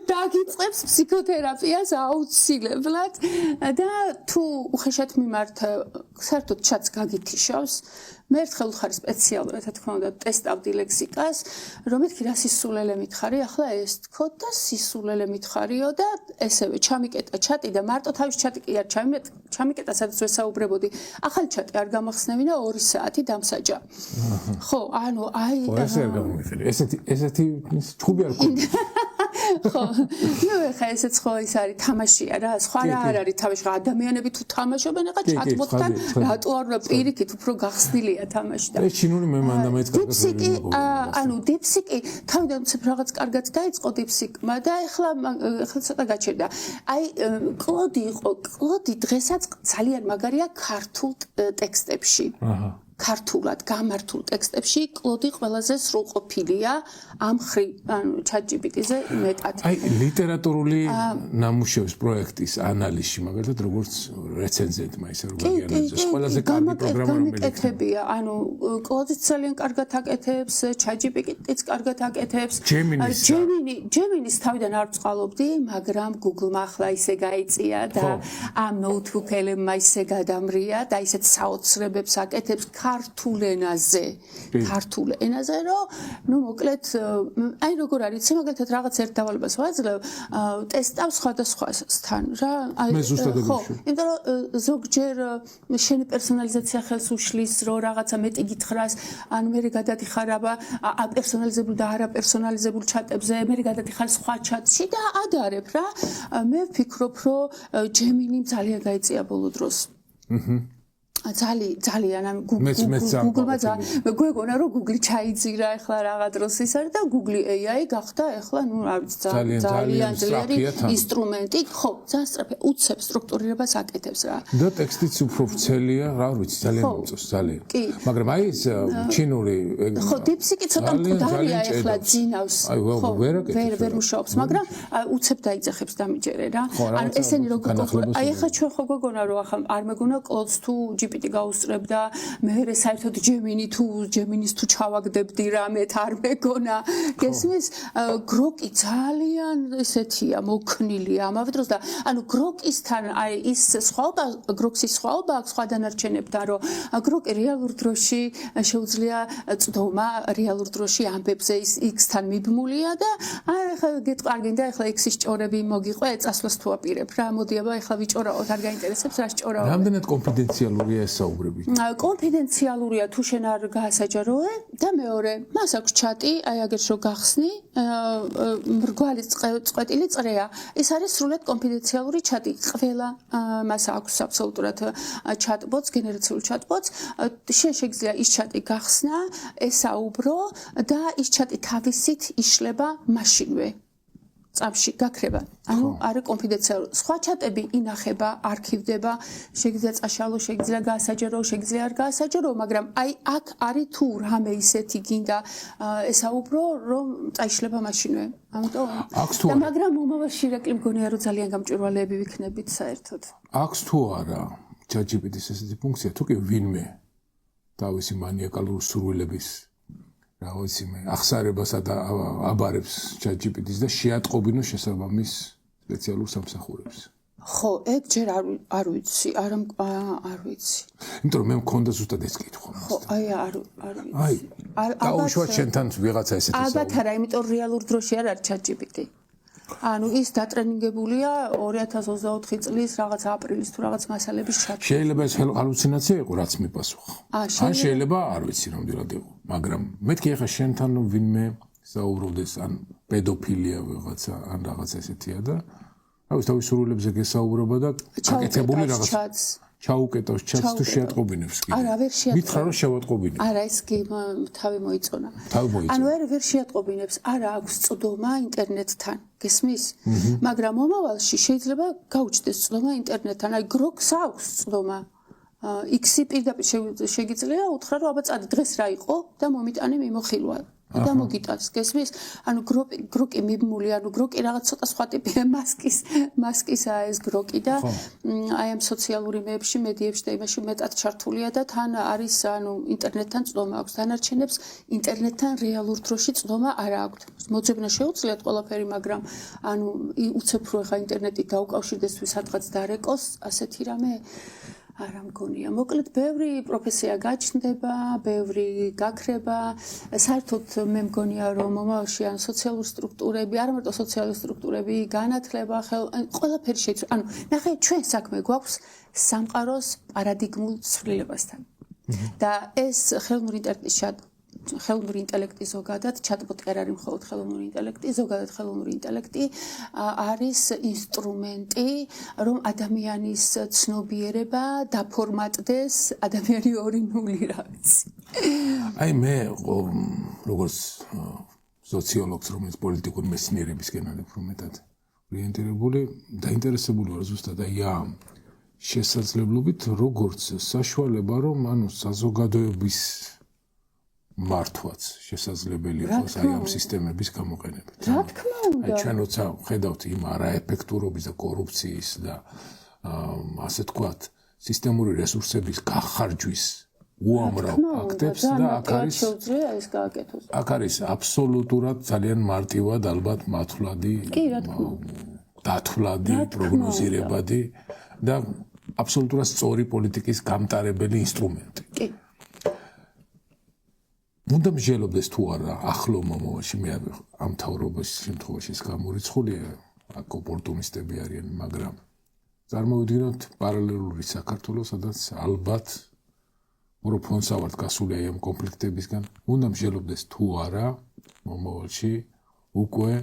დაგიწყებს ფსიქოთერაპიას აუცილებლად და თუ უხეშად მიმართ საერთოდ ჩატს გაგითიშავს მე ერთხელ ხარ სპეციალურად რა თქმა უნდა ტესტავდი ლექსიკას რომ მეთქი რა სისულელე მითხარი ახლა ეს თქო და სისულელე მითხარიო და ესევე ჩამიკეტა ჩატი და მარტო თავის ჩატი კი არ ჩამიკეტა სადაც ვესაუბრებოდი ახალი ჩატი არ გამახსნევინა 2 საათი დამსაჯა ხო ანუ აი ესე არ გამომიხილე ესეთი ჩხუბი არ გქონდა ხო, ნუ ეხა ესეც ხო ის არის თამაშია რა, სხვა რა არ არის თამაში, ადამიანები თუ თამაშობენ, ეხა ჩატბოტთან რატო არ უნდა პირიქით უფრო გახსნილია თამაში და ეს ჩინური მე მანდა მეც დიპსიკი, ანუ დიპსიკი თავიდან რაღაც კარგად დაიწყო დიპსიკმა და ეხლა ცოტა გაჩერდა. აი კლოდი დღესაც ძალიან მაგარია ქართულ ტექსტებში. აჰა ქართულად გამართულ ტექსტებში კლოდი ყველაზე სრულყოფილია ამ ანუ ChatGPT-ზე მეტად. აი ლიტერატურული ნამუშევრის პროექტის ანალიზში მაგალითად როგორც რეცენზენტმა ისე რომ გაგიანალიზოს ყველაზე კარგი პროგრამა რომელიც ეკეთებია, ანუ კლოდიც ძალიან კარგად აკეთებს, ChatGPT-იც კარგად აკეთებს. ჯემინის თავიდან არ ვწყალობდი, მაგრამ Google-მა ახლა ისე გაიწია და ამ ნოუთბუქელებმა ისე გადამრია და ისეთ საოცრებებს აკეთებს ქართულ ენაზე, რომ ნუ მოკლედ აი როგორ არის, იცი მაგალითად რაღაც ერთ დავალებას ვაძლევ, ტესტავ სხვადასხვასთან რა, აი ხო, იმიტომ რომ ზოგჯერ შენი პერსონალიზაცია ხელს უშლის, რომ რაღაცა მეტი გითხრას, ან მე გადადიხარ აბა აპერსონალიზებულ და არაპერსონალიზებულ ჩატებზე, მე გადადიხარ სხვა ჩატში და ადარებ რა. მე ვფიქრობ, რომ ჯემინიმ ძალიან გაიწია ბოლო დროს. ძალიან ამ Google-მა გვეგონა რომ Google ჩაიძირა ახლა რაღა დროს ის არის და Google AI გახდა ახლა ნუ რა ვიცი ძალიან ძლიერი ინსტრუმენტი ხო ძალიან სწრაფია უცებ სტრუქტურირებას აკეთებს რა და ტექსტიც უფრო ვრცელია რა ვიცი ძალიან მოწონს ძალიან მაგრამ აი ეს ჩინური ხო DeepSeek-ი ცოტა მკვდარია ახლა ძინავს ხო ვერ მუშაობს მაგრამ უცებ დაიძახებს დამიჯერე რა ანუ ესენი რო აი ახლა ჩვენ ხო გვეგონა რომ ახლა არ მეგონა კლოდს თუ GPT გაუსწრებდა მე საერთოდ ჯემინის თუ ჩავაგდებდი რამეთ არ მეგონა გესმის გროკი ძალიან ესეთია მოქნილია ამავე დროს და ანუ გროკისთან აი ის სხვაობა გროქსის სხვაობა აქვს სხვა დანარჩენებთან რომ გროკი რეალურ დროში შეუძლია წდომა რეალურ დროში ამბებზე ის X-თან მიბმულია და აი ახლა გეტყვარგინდა ახლა X-ის ჭორები მოგიყვე წასვლას თუ აპირებ რა მოდი აბა ახლა ვიჭორაოთ არ გაინტერესებს რა სჭორაო რამდენად კონფიდენციალურია საუბრები. კონფიდენციალურია თუ შენ არ გაასაჯაროე და მეორე, მას აქვს ჩატი, აი აგერ რო გახსნი, მრგვალი წყვეტილი წრეა. ეს არის სრულად კონფიდენციალური ჩატი. ყველა მას აქვს აბსოლუტურად ჩატბოტს, გენერაციული ჩატბოტს. შენ შეგიძლია ის ჩატი გახსნა, ესაუბრო და ის ჩატი თავისით იშლება მაშინვე. წამში გაქრება. ანუ არის კონფიდენციალური. სხვა ჩატები ინახება, არქივდება, შეგიძლია წაშალო, შეგიძლია გაასაჯარო, შეგიძლია არ გაასაჯარო, მაგრამ აი აქ არის თუ რამე ისეთი გინდა ესაუბრო, რომ წაიშლება მაშინვე. ამიტომ და მაგრამ მომავალში რეკლი მგონია რომ ძალიან გამჭვირვალეები ვიქნებით საერთოდ. აქვს თუ არა ChatGPT-ის ესეთი ფუნქცია, თუ კი ვინმე თავისი მანიაკალური სურვილების რა ვიცი მე ახსარებასა და აბარებს ChatGPT-ს და შეატყობინოს შესაბამის სპეციალურ სამსახურებს. ხო, ეგ ჯერ არ ვიცი, არ ვიცი. იმიტომ რომ მე მქონდა ზუსტად ეს კითხვა. ხო, აი არ ვიცი. დაუშვათ შენთან ვიღაცა ესეთი საუბარი. ალბათ არა, იმიტომ რეალურ დროში არ არის ChatGPT. ანუ ის დატრენინგებულია 2024 წლის რაღაც აპრილის თუ რაღაც მასალების ჩატი. შეიძლება ეს ჰალუცინაცია იყო, რაც მიპასუხა. ან შეიძლება არ ვიცი რამდენად იყო, მაგრამ მეთქი ახლა შენთან ვინმე საუბრობდეს ან პედოფილია ვიღაცა ან რაღაცა ესეთია და რა ვიცი თავის სურვილებზე გესაუბრება და აკეთებული რაღაც ჩაუკეტავს ჩats თუ შეატყობინებს კიდე. არა, ვერ შეატყობინებს. მითხრა რომ შევატყობინებ. არა, ეს კი თავი მოიწონა. ანუ ვერ შეატყობინებს, არა აქვს წვდომა ინტერნეტთან. გესმის? მაგრამ მომავალში შეიძლება გაუჩნდეს წვდომა ინტერნეტთან. აი გროკს აქვს წვდომა. X-ი პირდაპირ შეგიძლია უთხრა რომ აბა წადი დღეს რა იყო და მომიტანე მიმოხილვა. და მოგიტანს, გესმის? ანუ გროკი მიმული, ანუ გროკი რაღაც ცოტა სხვა ტიპია მასკისაა ეს გროკი და აი ამ სოციალური მეებში, მედიებში და იმაში მეტად ჩართულია და თან არის ანუ ინტერნეტთან წვდომა აქვს. დანარჩენებს ინტერნეტთან რეალურ დროში წვდომა არ აქვს. მოძებნა შეუძლიათ ყველაფერი, მაგრამ ანუ უცებ რო ხა ინტერნეტი დაუკავშირდეს ვისადღაც დარეკოს, ასეთი რამე არა მგონია. მოკლედ, ბევრი პროფესია გაჩნდება, ბევრი გაქრება. საერთოდ მე მგონია, რომ მომავალში ან სოციალური სტრუქტურები, არა მარტო სოციალური სტრუქტურები, განათლება, ყველაფერი შეიძლება. ანუ, ნახე, ჩვენ საქმე გვაქვს სამყაროს პარადიგმულ ცვლილებასთან. და ეს ხელოვნური ინტელექტი ზოგადად, ჩატბოტი არ არის მხოლოდ ხელოვნური ინტელექტი, ზოგადად ხელოვნური ინტელექტი არის ინსტრუმენტი, რომ ადამიანის ცნობიერება დაფორმატდეს ადამიანი 2.0 რა ვიცი. აი მე როგორც სოციოლოგს, რომელიც პოლიტიკური მეცნიერებისკენ არის უფრო მეტად ორიენტირებული, დაინტერესებული ვარ ზუსტად აი ამ შესაძლებლობით, როგორც საშუალება, რომ ანუ საზოგადოების მართვაც შესაძლებელი იყოს აი ამ სისტემების გამოყენებით. რა თქმა უნდა. აი ჩვენ როცა ხედავთ იმ არაეფექტურობის და კორუფციის და ასე თქვათ სისტემური რესურსების გახარჯვის უამრავ ფაქტებს და აქ არის აბსოლუტურად ძალიან მარტივად ალბათ მათვლადი დათვლადი პროგნოზირებადი და აბსოლუტურად სწორი პოლიტიკის გამტარებელი ინსტრუმენტი. კი. უნდა მსჯელობდეს თუ არა ახლო მომავალში მე ამ თავრობის შემთხვევაში ეს გამორიცხულია აქ ოპორტუნისტები არიან მაგრამ წარმოვიდგინოთ პარალელური საქართველოს სადაც ალბათ პროფონსავად გასული აი ამ კონფლიქტებისგან უნდა მსჯელობდეს თუ არა მომავალში უკვე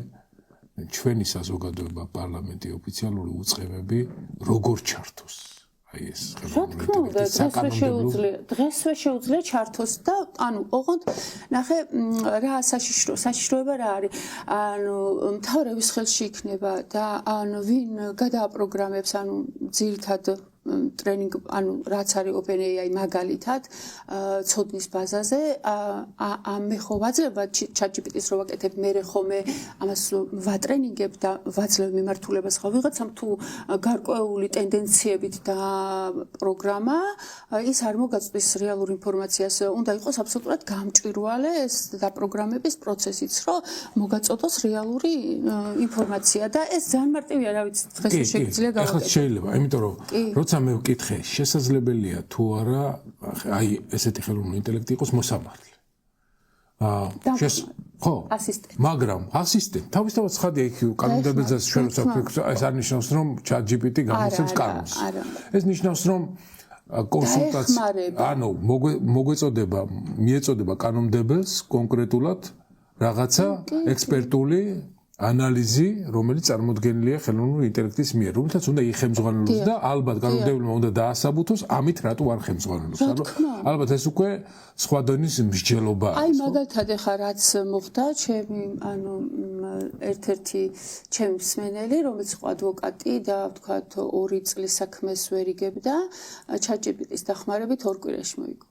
ჩვენი საზოგადოება პარლამენტი ოფიციალური უწყებები როგორ ჩართოს აი ეს დღესვე შეუძლია ჩართოს და ანუ ოღონდ ნახე რა საშიშროება რა არის ანუ მთავრების ხელში იქნება და ანუ ვინ გადააპროგრამებს ანუ ძირითად ტრენინგ ანუ რაც არის OpenAI მაგალითად ცოდნის ბაზაზე მე ხო ვაძლევ ChatGPT-ს რო ვაკეთებ მე ხომე ამას ვატრენინგებ და ვაძლევ მიმართულებას ხო ვიღაცამ თუ გარკვეული ტენდენციებით და პროგრამა ის არ მოგაწვდის რეალურ ინფორმაციას უნდა იყოს აბსოლუტურად გამჭვირვალე ეს დაპროგრამების პროცესიც რომ მოგაწოდოს რეალური ინფორმაცია და ეს ძალიან მარტივია რა ვიცი დღეს შეგვიძლია გავაკეთოთ ახლა შეიძლება იმიტომ რომ როცა მე ვკითხე შესაძლებელია თუ არა აი ესეთი ხელოვნური ინტელექტი იყოს მოსამართლე ხო მაგრამ ასისტენტ თავისთავად ცხადია იქ კანონმდებლობაზე ჩვენ ეს არ ნიშნავს რომ ChatGPT გამოსცემს კანონს ეს ნიშნავს რომ კონსულტაცია ანუ მიეწოდება კანონმდებელს კონკრეტულად რაღაცა ექსპერტული ანალიზი, რომელიც წარმოდგენილია ხელოვნური ინტელექტის მიერ, რომელთაც უნდა იხემძღვანელოს და ალბათ კანონმდებელმა უნდა დაასაბუთოს, ამით რატო არ ხემძღვანელობს. ალბათ ეს უკვე სხვა დონის მსჯელობაა. აი მაგალითად ეხა რაც მოხდა, ჩემი ანუ ერთ-ერთი ჩემი მსმენელი, რომელიც იყო ადვოკატი და ვთქვათ 2 წლის საქმეს ვერ იგებდა, ChatGPT-ის დახმარებით 2 კვირაში მოიგო.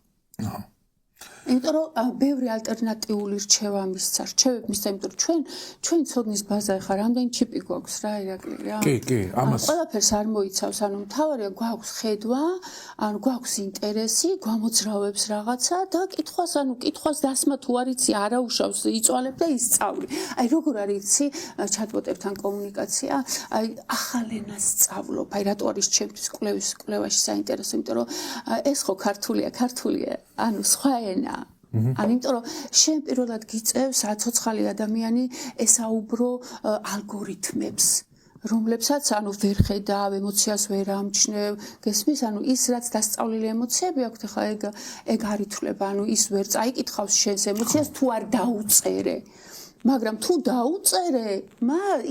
იმიტომ რომ ბევრი ალტერნატიული რჩევა მისცა, იმიტომ რომ ჩვენ ცოდნის ბაზა ხა რამდენი ჩიპი გვაქვს რა ირაკლი რა. კი, ამას ყველაფერს არ მოიცავს, ანუ მთავარია გვაქვს ხედვა, ანუ გვაქვს ინტერესი, გვამოძრავებს რაღაცა და კითხვას დასმა თუ არ იცი, არაუშავს, იწვალებ და ისწავლი. აი როგორ არის იცი ჩატბოტებთან კომუნიკაცია, აი ახალ ენას სწავლობ, აი რატო არის ჩემთვის კვლევაში საინტერესო, იმიტომ რომ ეს ხო ქართულია, ანუ სხვა ენა ანუ იმიტომ რომ შენ პირველად გიწევს აცოცხალი ადამიანი ესაუბრო ალგორითმებს რომლებსაც ანუ ვერ ხედავ ემოციას ვერ ამჩნევ გესმის ანუ ის რაც დასწავლილი ემოციები აქვს ხა ეგ არ ითვლება ანუ ის ვერ წაიკითხავს შენს ემოციას თუ არ დაუწერე მაგრამ თუ დაუწერე,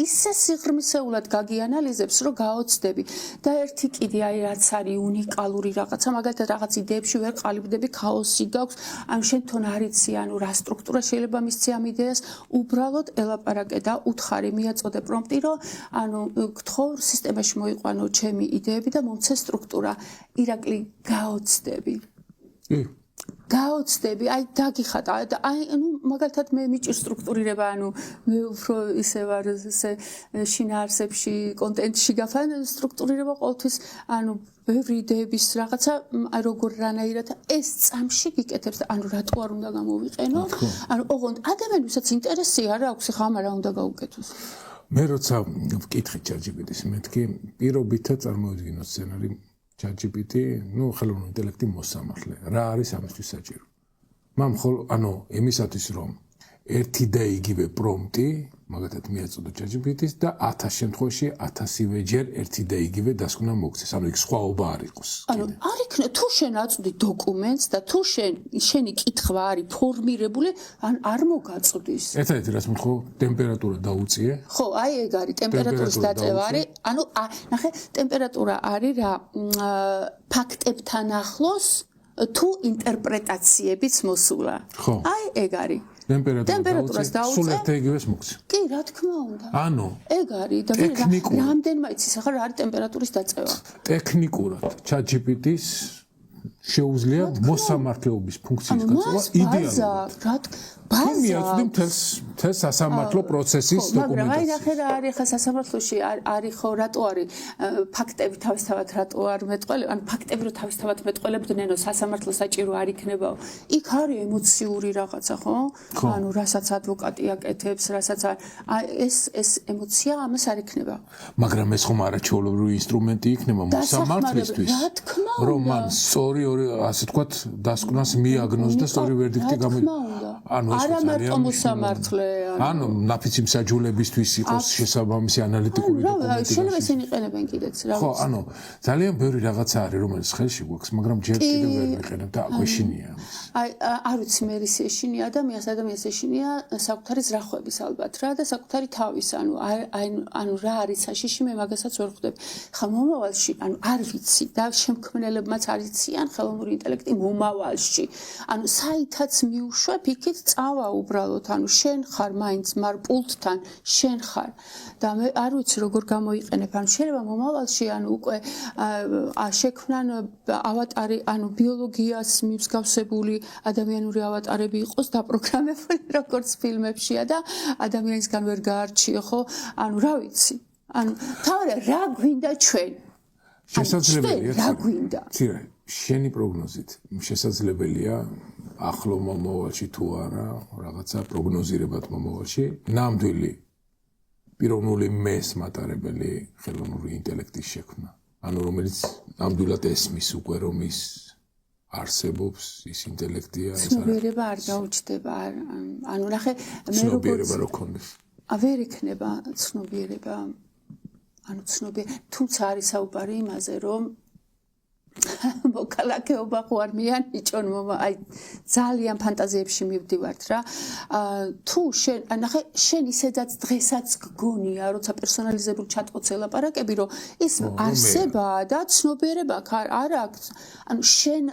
ისე სიღრმისეულად გაგიანალიზებს, რომ გაოცდები და ერთი კიდე აი რაც არის უნიკალური რაღაცა, მაგალითად რაღაც იდეებში ვერ ყალიბდები, ქაოსი გაქვს, ან შენ თვითონ არ იცი, ანუ რა სტრუქტურა შეიძლება მისცი ამ იდეას, უბრალოდ ელაპარაკე და უთხარი, მიაწოდე პრომპტი, რომ ანუ გთხოვ სისტემაში მოიყვანო ჩემი იდეები და მომცე სტრუქტურა. ირაკლი, გაოცდები. გაოცდები, აი დაგიხატა, აი ნუ მაგალითად მე მიჭირს სტრუქტურირება, ანუ მე უფრო ისე ვარ ესე შინაარსებში, კონტენტში გაფან სტრუქტურირება ყოველთვის, ანუ ბევრი იდეების რაღაცა, აი როგორ რანაირად ეს წამში გიკეთებს და ანუ რატო არ უნდა გამოვიყენო? ანუ ოღონდ ადამიანებსაც ინტერესი არ აქვს, ხა ამარა უნდა გაუკეთოს. მე როცა ვკითხე ChatGPT-ს, მეთქი პირობითად წარმოვიდგინო სცენარი ChatGPT, ну, ხელოვნური ინტელექტი მოსამართლე. რა არის ამისთვის საჭირო? მამ ხოლ, ანუ იმისათვის რომ ერთი და იგივე პრომპტი, მაგათაც მიაწოდო ChatGPT-ს და 1000 შემთხვევაში 1000-ივე ჯერ ერთი და იგივე დასკვნა მოგცეს. ანუ იქ სხვაობა არ იყოს. ანუ არ იქნება თუ შენ აწვდი დოკუმენტს და თუ შენი კითხვა არის ფორმირებული, ან არ მოგაწვდის. ერთადერთი რაც მოხო, ტემპერატურა დაუწიე. ხო, აი ეგ არის ტემპერატურის დაწევა არის. ანუ ნახე, ტემპერატურა არის რა ფაქტებთან ახლოს თუ ინტერპრეტაციებიც მოსულა. ხო. აი ეგ არის. ტემპერატურას დაუწე. სულ ერთ იგივეს მოგცე. კი, რა თქმა უნდა. ანუ ეგ არის და რამდენმა იცის ახლა რა არის ტემპერატურის დაწევა. ტექნიკურად ChatGPT-ს შეუძლია მოსამართლეობის ფუნქციის გაწევა იდეალურად. ბაზა მთელს სასამართლო პროცესის დოკუმენტაცია. მაგრამ აი ნახე რა არის ხა სასამართლოში არის ხო რატო არის ფაქტები თავისთავად რატო არ მეტყველებენ? ან ფაქტები რო თავისთავად მეტყველებდნენო სასამართლო საჭირო არ იქნებაო. იქ არის ემოციური რაღაცა ხო? ანუ რასაც ადვოკატი აკეთებს, რასაც ეს ემოცია ამას არ იქნება. მაგრამ ეს ხომ არაჩვეულებრივი ინსტრუმენტი იქნება მოსამართლისთვის. რომ მან სწორი ასე თქვათ დასკვნას მიაგნოს და სწორი ვერდიქტი ანუ არა მარტო მოსამართლე, ანუ ნაფიცი მსაჯულებისთვის იყოს შესაბამისი ანალიტიკური დოკუმენტი. შეიძლება ისინი იყენებენ კიდეც, რა ვიცი. ხო, ანუ ძალიან ბევრი რაღაცა არის, რომელიც ხელში გვაქვს, მაგრამ ჯერ კიდევ ვერ ვიყენებ და გვეშინია. აი, არ ვიცი, მე ის ეშინია ადამიანს ეშინია საკუთარი ზრახვების ალბათ რა და საკუთარი თავის, ანუ რა არის საშიში, მე მაგასაც ვერ ხვდები. ხა მომავალში, ანუ არ ვიცი და შემქმნელებმაც არ იციან ხელოვნური ინტელექტი მომავალში. ანუ საითაც მიუშვებ, იქით წავა უბრალოდ, ანუ შენ ხარ მაინც მარ პულტთან, შენ ხარ და მე არ ვიცი როგორ გამოიყენებ, ანუ შეიძლება მომავალში, ანუ უკვე შექმნან ავატარი, ანუ ბიოლოგიას მიმსგავსებული ადამიანური ავატარები იყოს დაპროგრამებული, როგორც ფილმებშია და ადამიანისგან ვერ გაარჩიო, ხო? ანუ რა ვიცი. ანუ თავი რა გვინდა ჩვენ? შესაძლებელია რა გვინდა? ცირე, შენი პროგნოზით შესაძლებელია ახლო მომავალში თუ არა, რაღაცა პროგნოზირებად მომავალში, ნამდვილი პიროვნული მეს მატარებელი ხელოვნური ინტელექტის შექმნა. ანუ რომელიც ნამდვილად ესმის უკვე რომ ის არსებობს, ის ინტელექტია, ეს ცნობიერება არ გაუჩნდება, ანუ ნახე, მე ცნობიერება რო ქონდეს. ვერ იქნება ცნობიერება, ანუ თუმცა არის საუბარი იმაზე, რომ მოკალაკეობა ხო არ მიანიჭონ აი ძალიან ფანტაზიებში მივდივართ რა თუ ნახე შენ ისედაც დღესაც გგონია როცა პერსონალიზებული ჩატყოც ელაპარაკები რომ ის არსებაა და ცნობიერება არ აქვს ანუ შენ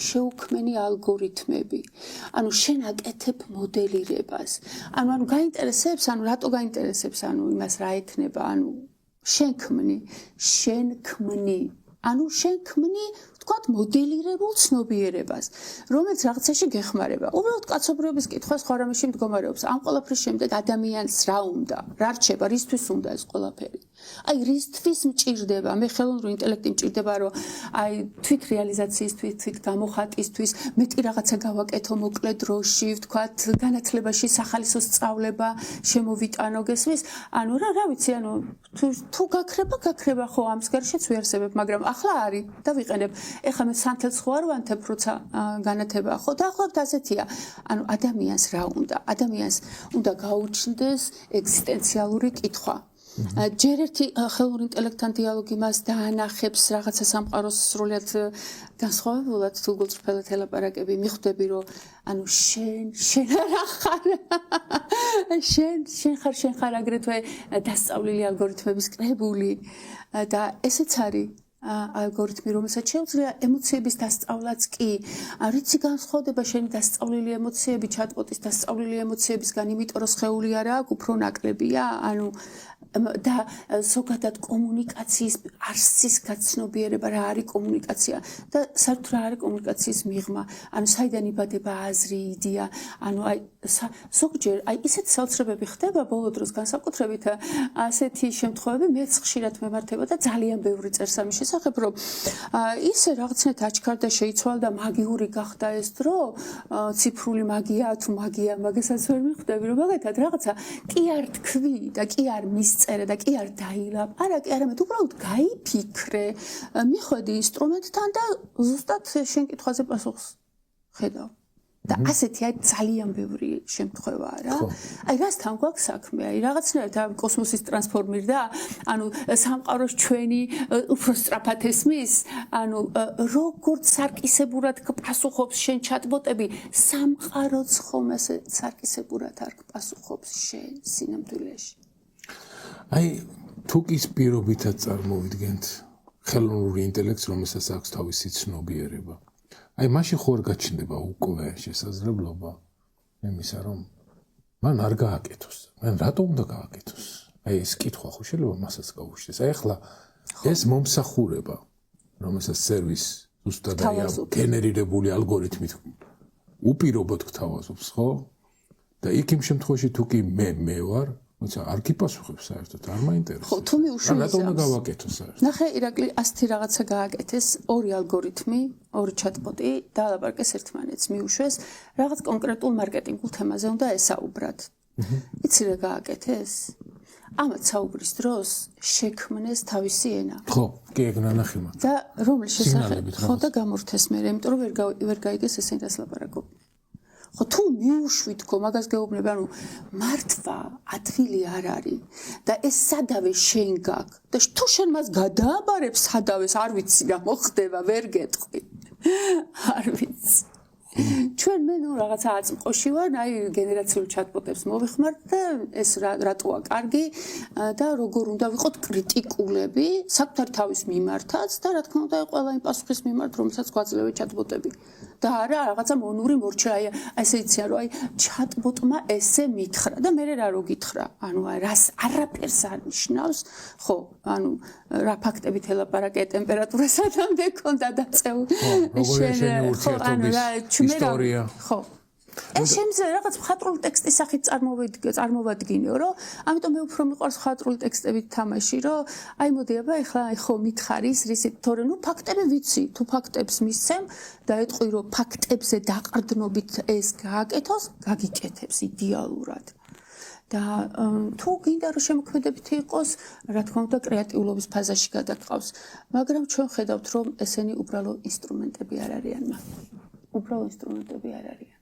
შეუქმენი ალგორითმები ანუ შენ აკეთებ მოდელირებას ანუ გაინტერესებს ანუ რატო გაინტერესებს ანუ იმას რა ექნება ანუ შენ ქმნი ანუ შენ ქმნი თქვათ მოდელირებულ ცნობიერებას რომელიც რაღაცაში გეხმარება უბრალოდ კაცობრიობის კითხვა სხვა რამეში მდგომარეობს ამ ყველაფრის შემდეგ ადამიანს რა უნდა რა რჩება რისთვის უნდა ეს ყველაფერი აი რისთვის მჭირდება მე ხელოვნური ინტელექტი მჭირდება რომ აი თვით რეალიზაციისთვის თვით გამოხატისთვის მეტი რაღაცა გავაკეთო მოკლე დროში ვთქვათ განათლებაში სახალისო სწავლება შემოვიტანო გესმის ანუ რა ვიცი ანუ თუ გაქრება ხო ამ სგერშიც ვიარსებებ მაგრამ ახლა არის და ვიყენებ ეხლა მე სანთელს ხო არ ვანთებ როცა განათება ხო და ახლა ასეთია ანუ ადამიანს რა უნდა ადამიანს უნდა გაუჩნდეს ეგზისტენციალური კითხვა ჯერ ერთი ხელოვნურ ინტელექტთან დიალოგი მას დაანახებს რაღაცა სამყაროს სრულიად განსხვავებულად თუ გულწრფელად ელაპარაკები მიხვდები რომ ანუ შენ არა ხარ შენ ხარ აგრეთვე დასწავლილი ალგორითმების კრებული და ესეც არის ალგორითმი, რომელსაც შეუძლია ემოციების დასწავლაც კი. რითი განსხვავდება შენი დასწავლილი ემოციები ჩატბოტის დასწავლილი ემოციებისგან, იმიტომ რომ სხეული არა აქვს, უფრო ნაკლებია, ანუ და ზოგადად კომუნიკაციის არსის გაცნობიერება რა არის კომუნიკაცია და საერთოდ რა არის კომუნიკაციის მიღმა, ანუ საიდან იბადება აზრი, იდეა, ანუ აი ზოგჯერ აი ისეთ საოცრებები ხდება ბოლო დროს განსაკუთრებით ასეთი შემთხვევები მეც ხშირად მემართება და ძალიან ბევრი წერს ამის შესახებ, რომ ისე რაღაცნაირად აჩქარდა, შეიცვალა და მაგიური გახდა ეს დრო, ციფრული მაგია თუ მაგია, მაგასაც ვერ მიხვდები, რომ მაგათად რაღაცა კი არ თქვი და კი არ მისწერე და კი არ არა კი არამედ უბრალოდ გაიფიქრე, მიხვედი ინსტრუმენტთან და ზუსტად შენ კითხვაზე პასუხს ხედავ. და ასეთი აი ძალიან ბევრი შემთხვევაა რა. აი რასთან გვაქვს საქმე? აი რაღაცნაირად კოსმოსის ტრანსფორმირდა, ანუ სამყაროს ჩვენი უფრო სწრაფად ესმის, ანუ როგორც სარკისებურად პასუხობს შენ ჩატბოტები, სამყაროც ხომ ასე სარკისებურად არ პასუხობს შენ სინამდვილეში. აი თუ ის პირობითად წარმოვიდგენთ ხელოვნური ინტელექტს, რომელსაც აქვს თავისი ცნობიერება. აი მაშინ ხო არ გაჩნდება უკვე შესაძლებლობა იმისა, რომ მან არ გააკეთოს. მან რატომ უნდა გააკეთოს? აი ეს კითხვა ხო შეიძლება მასაც გაუშვეს. აი ახლა ეს მომსახურება, რომელსაც სერვისი ზუსტად აი ამ გენერირებული ალგორითმით უპირობოდ გთავაზობს, ხო? და იქ იმ შემთხვევაში თუ კი მე ვარ, არ გიპასუხებს საერთოდ, არ მაინტერესებს. ხო, თუ მიუშვი რატომ უნდა გავაკეთოს საერთოდ? ნახე, ირაკლი, ასეთი რაღაცა გააკეთეს, ორი ალგორითმი, ორი ჩატბოტი დაალაპარაკეს ერთმანეთს, მიუშვეს, რაღაც კონკრეტულ მარკეტინგულ თემაზე უნდა ესაუბრათ. იცი რა გააკეთეს? ამათ საუბრის დროს შექმნეს თავისი ენა. ხო, კი ეგ ნანახი მაქვს. და რომლის შესახებ ხო და გამორთეს მე, იმიტომ რომ ვერ გაიგეს ესენი რას ლაპარაკობ. ხო თუ მიუშვით ხო მაგას გეუბნები, ანუ მართვა ადვილი არ არის და ეს სადავე შენ გაქვს და თუ შენ მას გადააბარებ სადავეს არ ვიცი რა მოხდება, ვერ გეტყვი. არ ვიცი. ჩვენ მე ნუ რაღაცა აწმყოში ვარ, აი გენერაციულ ჩატბოტებს მოვიხმართ და ეს რატოა კარგი და როგორ უნდა ვიყოთ კრიტიკულები საკუთარი თავის მიმართაც და რა თქმა უნდა ყველა იმ პასუხის მიმართ, რომელსაც გვაძლევენ ჩატბოტები. და არა რაღაცა მონური მორჩა, აი ესე იციან რომ აი ჩატბოტმა ესე მითხრა და მე რა რო გითხრა, ანუ რას არაფერს არ ნიშნავს, ხო, ანუ რა ფაქტებით ელაპარაკე ტემპერატურა სადამდე ქონდა დაწეული. შენ ხო, ანუ რა ისტორია. ხო. ეს შემიძლია რაღაც მხატვრული ტექსტის სახით წარმოვადგინო, რომ ამიტომ მე უფრო მიყვარს მხატვრული ტექსტებით თამაში, რომ აი მოდი აბა ეხლა აი ხო მითხარის რისით, თორე ნუ ფაქტები ვიცი, თუ ფაქტებს მისცემ და ეტყვი რომ ფაქტებზე დაყრდნობით ეს გააკეთოს, გაგიკეთებს იდეალურად. და თუ გინდა რომ შემოქმედებითი იყოს, რა თქმა უნდა კრეატიულობის ფაზაში გადაყავს, მაგრამ ჩვენ ხედავთ რომ ესენი უბრალო ინსტრუმენტები არ არიან. უბრალო ინსტრუმენტები არ არიან.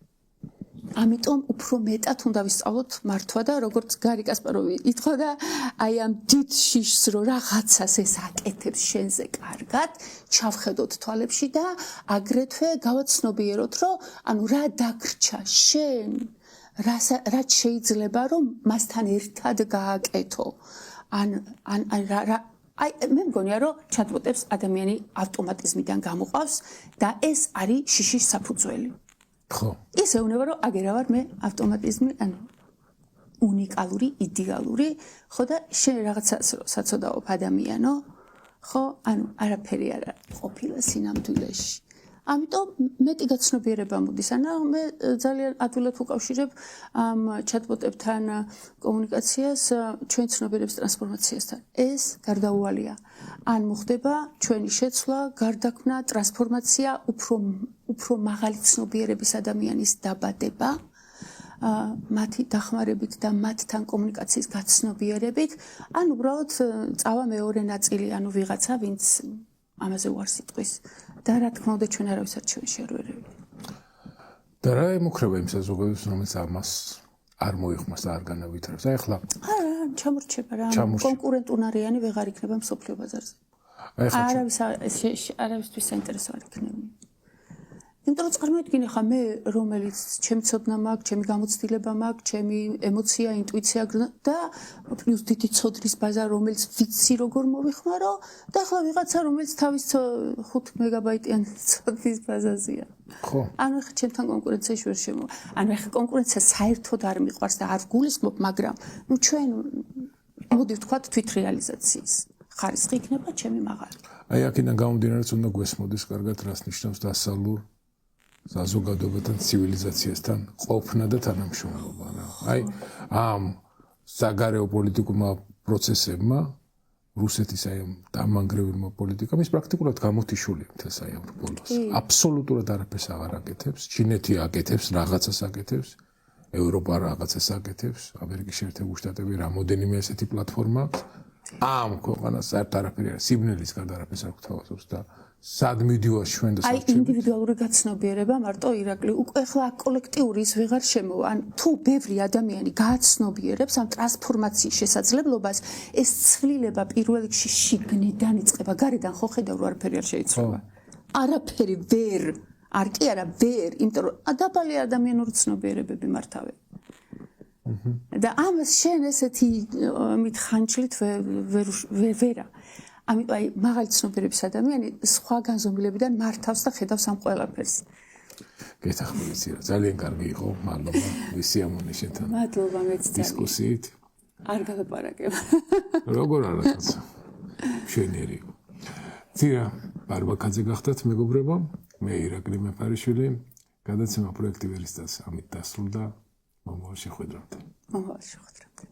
ამიტომ უფრო მეტად უნდა ვისწავლოთ მართვა და როგორც გარი კასპაროვი ითხოვდა, აი ამ დიდ შიშს რო რაღაცას ეს აკეთებს შენზე კარგად, ჩავხედოთ თვალებში და აგრეთვე გავაცნობიეროთ, რომ ანუ რა დაგრჩა შენ, რაც შეიძლება რომ მასთან ერთად გააკეთო. აი მე მგონია რომ ჩატბოტებს ადამიანი ავტომატიზმიდან გამოყავს და ეს არის შიშის საფუძველი. ხო. ისე უნდა რომ აგერავარ მე ავტომატიზმი, ანუ უნიკალური, იდეალური, ხო და შენ რაღაცას საწოდაობ ადამიანო, ხო, ანუ არაფერი არ ყოფილა სინამდვილეში. ამიტომ მეტი გაცნობიერება მოდის, ანუ მე ძალიან ადვილად ვუკავშირებ ამ ჩატბოტებთან კომუნიკაციას ჩვენ ცნობიერების ტრანსფორმაციასთან. ეს გარდაუვალია. ან მოხდება ჩვენი შეცვლა, გარდაქმნა, ტრანსფორმაცია, უფრო მაღალი ცნობიერების ადამიანის დაბადება, მათი დახმარებით და მათთან კომუნიკაციის გაცნობიერებით, ან უბრალოდ წავა მეორე ნაწილი, ანუ ვიღაცა, ვინც ამაზე უარს იტყვის. და რა თქმა უნდა ჩვენ არავის არჩევანში არ ვერევით. და რა ემუქრება იმ საზოგადოებას, რომელიც ამას არ მოიხმარს და არ განავითარებს. აი ახლა ჩამორჩება რა. კონკურენტუნარიანი ვეღარ იქნება მსოფლიო ბაზარზე. არავისთვის საინტერესო არ იქნება. იმიტომ რომ წარმოიდგინე ხა მე რომელიც ჩემი ცოდნა მაქვს, ჩემი გამოცდილება მაქვს, ჩემი ემოცია, ინტუიცია და პლუს დიდი ცოდნის ბაზა რომელიც ვიცი როგორ მოვიხმარო და ახლა ვიღაცა რომელიც თავის 5 მეგაბაიტიანი ცოდნის ბაზაზეა. ხო. ანუ ხა ჩემთან კონკურენციაში ვერ შემო. ანუ ხა კონკურენცია საერთოდ არ მიყვარს და არ გულისხმობ, მაგრამ ნუ ჩვენ მოდი ვთქვათ თვითრეალიზაციის ხარისხი იქნება ჩემი მაღალი. აი აქედან გამომდინარეც უნდა გვესმოდეს კარგად რას ნიშნავს დასავლურ საზოგადოებათან ცივილიზაციასთან ყოფნა და თანამშრომლობა რა. აი ამ საგარეო პოლიტიკურმა პროცესებმა რუსეთის აი ამ დამანგრევილმა პოლიტიკამ ის პრაქტიკულად გამოთიშულია მთელს აი ამ ბოლოს. აბსოლუტურად არაფერს აღარ აკეთებს. ჩინეთი აკეთებს, რაღაცას აკეთებს, ევროპა რაღაცას აკეთებს, ამერიკის შეერთებული შტატები რამოდენიმე ესეთი პლატფორმა ამ ქვეყანას საერთოდ არაფერი არ სიბნელის გარდა არაფერს არ გვთავაზობს და სად მიდივართ ჩვენ და აი ინდივიდუალური გაცნობიერება მარტო ირაკლი უკვე ახლა კოლექტიური ის ვეღარ შემოვა ან თუ ბევრი ადამიანი გააცნობიერებს ამ ტრანსფორმაციის შესაძლებლობას ეს ცვლილება პირველ რიგში შიგნიდან იწყება გარედან ხო ხედავ რომ არაფერი არ შეიცვალა არაფერი ვერ არ კი არა ვერ იმიტომ რომ დაბალი ადამიანური ცნობიერებები მართავენ და ამას შენ ესეთი მითხანჩლით ვერა ამიტომ აი მაღალი ცნობიერების ადამიანი სხვა განზომილებიდან მართავს და ხედავს ამ ყველაფერს. გეთახმებია, ძალიან კარგი იყო, მადლობა ვისიამოვნე შენთან. მადლობა მეც დისკუსიით. არ გალაპარაკებ. როგორ არაკაცა. შენერი. ძირა ბარბაკაძე გახდათ მეგობრებო, მე ირაკლი მეფარიშვილი, გადაცემა პროექტი ვერისტას ამით დასრულდა. მომავალ შეხვედრამდე. მომავალ შეხვედრამდე.